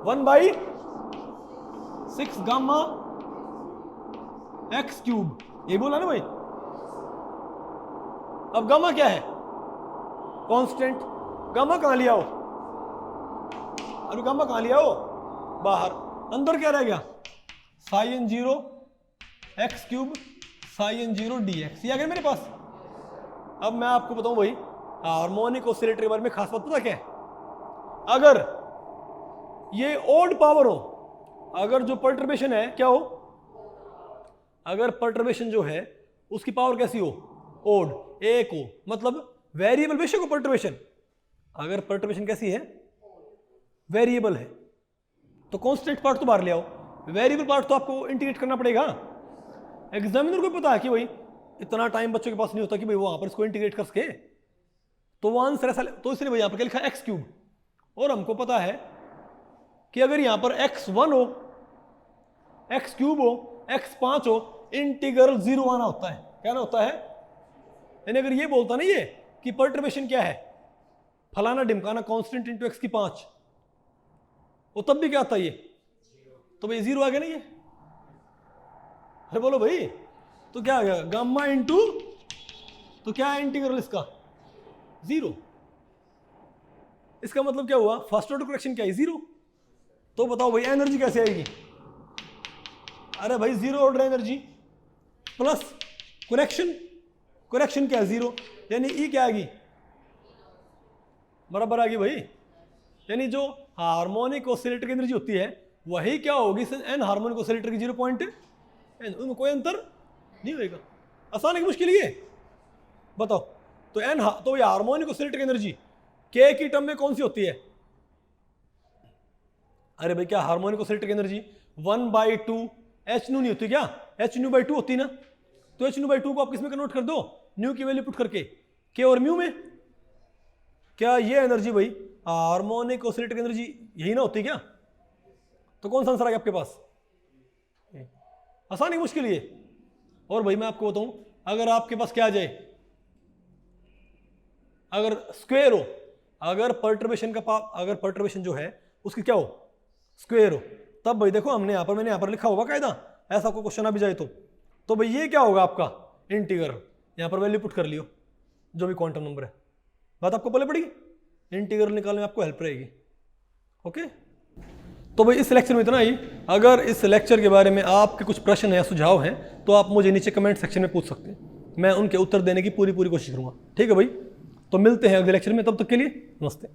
1/6 गामा एक्स क्यूब, ये बोला ना भाई। अब गामा क्या है? कांस्टेंट। गामा कहां लिया हो? अरे गामा कहां लिया हो? बाहर। अंदर क्या रह गया? Sine 0 x cube sine 0 dx। ये आ गया मेरे पास। अब मैं आपको बताऊं भाई हार्मोनिक ऑसिलेटर के बारे में खास बात पता क्या है? अगर ये ओड पावर हो, अगर जो पर्टर्बेशन है क्या हो, अगर पर्टर्बेशन जो है उसकी पावर कैसी हो? ओड, एक हो, मतलब वेरिएबल बेशक हो पर्टर्बेशन। अगर पर्टर्बेशन कैसी है? वेरिएबल है, तो कांस्टेंट पार्ट तो बाहर ले आओ, वेरिएबल पार्ट तो आपको इंटीग्रेट करना पड़ेगा। एग्जामिनर को पता है कि भाई इतना टाइम बच्चों के पास नहीं होता कि भाई वो वहां पर इसको इंटीग्रेट कर सके, तो वो आंसर ऐसा, तो इसलिए भाई यहां पर क्या लिखा? X cube. और हमको पता है कि अगर यहां पर x1 हो, x क्यूब हो, x5 हो, इंटीग्रल 0 आना होता है। क्या ना होता है? यानी अगर ये बोलता ना ये कि पर्टर्बेशन क्या है, फलाना ढिमकाना कांस्टेंट इंटू x की 5, वो तब भी क्या आता है ये? तो भाई 0 आ गया ना ये। अरे बोलो भाई, तो क्या आ गया? गामा इंटू, तो क्या है इंटीग्रल इसका? 0। इसका मतलब क्या हुआ? फर्स्ट ऑर्डर करेक्शन क्या है? 0। तो बताओ भाई एनर्जी कैसे आएगी? अरे भाई 0 order energy plus correction. Correction क्या है? 0, यानी ई क्या आएगी? बराबर आ गई भाई। यानी जो हार्मोनिक ऑसिलेटर की एनर्जी होती है वही क्या होगी एन हार्मोनिक ऑसिलेटर की 0 पॉइंट एन, उनमें कोई अंतर नहीं होगा। आसान है कि मुश्किल ये? बताओ। तो एन, तो ये हार्मोनिक ऑसिलेटर की एनर्जी के की टर्म में कौन सी होती है? अरे भाई क्या हार्मोनिक ऑसिलेटर की एनर्जी 1/2 एच न्यू नहीं होती क्या? एच न्यू बाई 2 होती ना। तो एच न्यू बाई 2 को आप किस में कन्वर्ट कर दो? न्यू की वैल्यू पुट करके के और म्यू में। क्या ये एनर्जी भाई हार्मोनिक ऑसिलेटर की एनर्जी यही ना होती क्या? तो कौन सा आंसर आ गया आपके पास? आसानी मुश्किल ये। और भाई मैं आपको बताऊं, अगर आपके पास क्या आ जाए, अगर स्क्वायर हो, अगर पर्टर्बेशन जो है उसकी क्या हो, स्क्वायर हो, तब भाई देखो मैंने यहाँ पर लिखा होगा कायदा, ऐसा कोई क्वेश्चन आ भी जाए तो भाई ये क्या होगा आपका इंटीग्रल, यहाँ पर वैल्यू पुट कर लियो जो भी क्वांटम नंबर है। बात आपको पहले पड़ेगी, इंटीग्रल निकालने में आपको हेल्प रहेगी। ओके, तो भाई इस लेक्चर में इतना ही। अगर इस लेक्चर के बारे में आपके कुछ प्रश्न या सुझाव हैं तो आप मुझे नीचे कमेंट सेक्शन में पूछ सकते हैं, मैं उनके उत्तर देने की पूरी कोशिश करूंगा। ठीक है भाई, तो मिलते हैं अगले लेक्चर में, तब तक के लिए नमस्ते।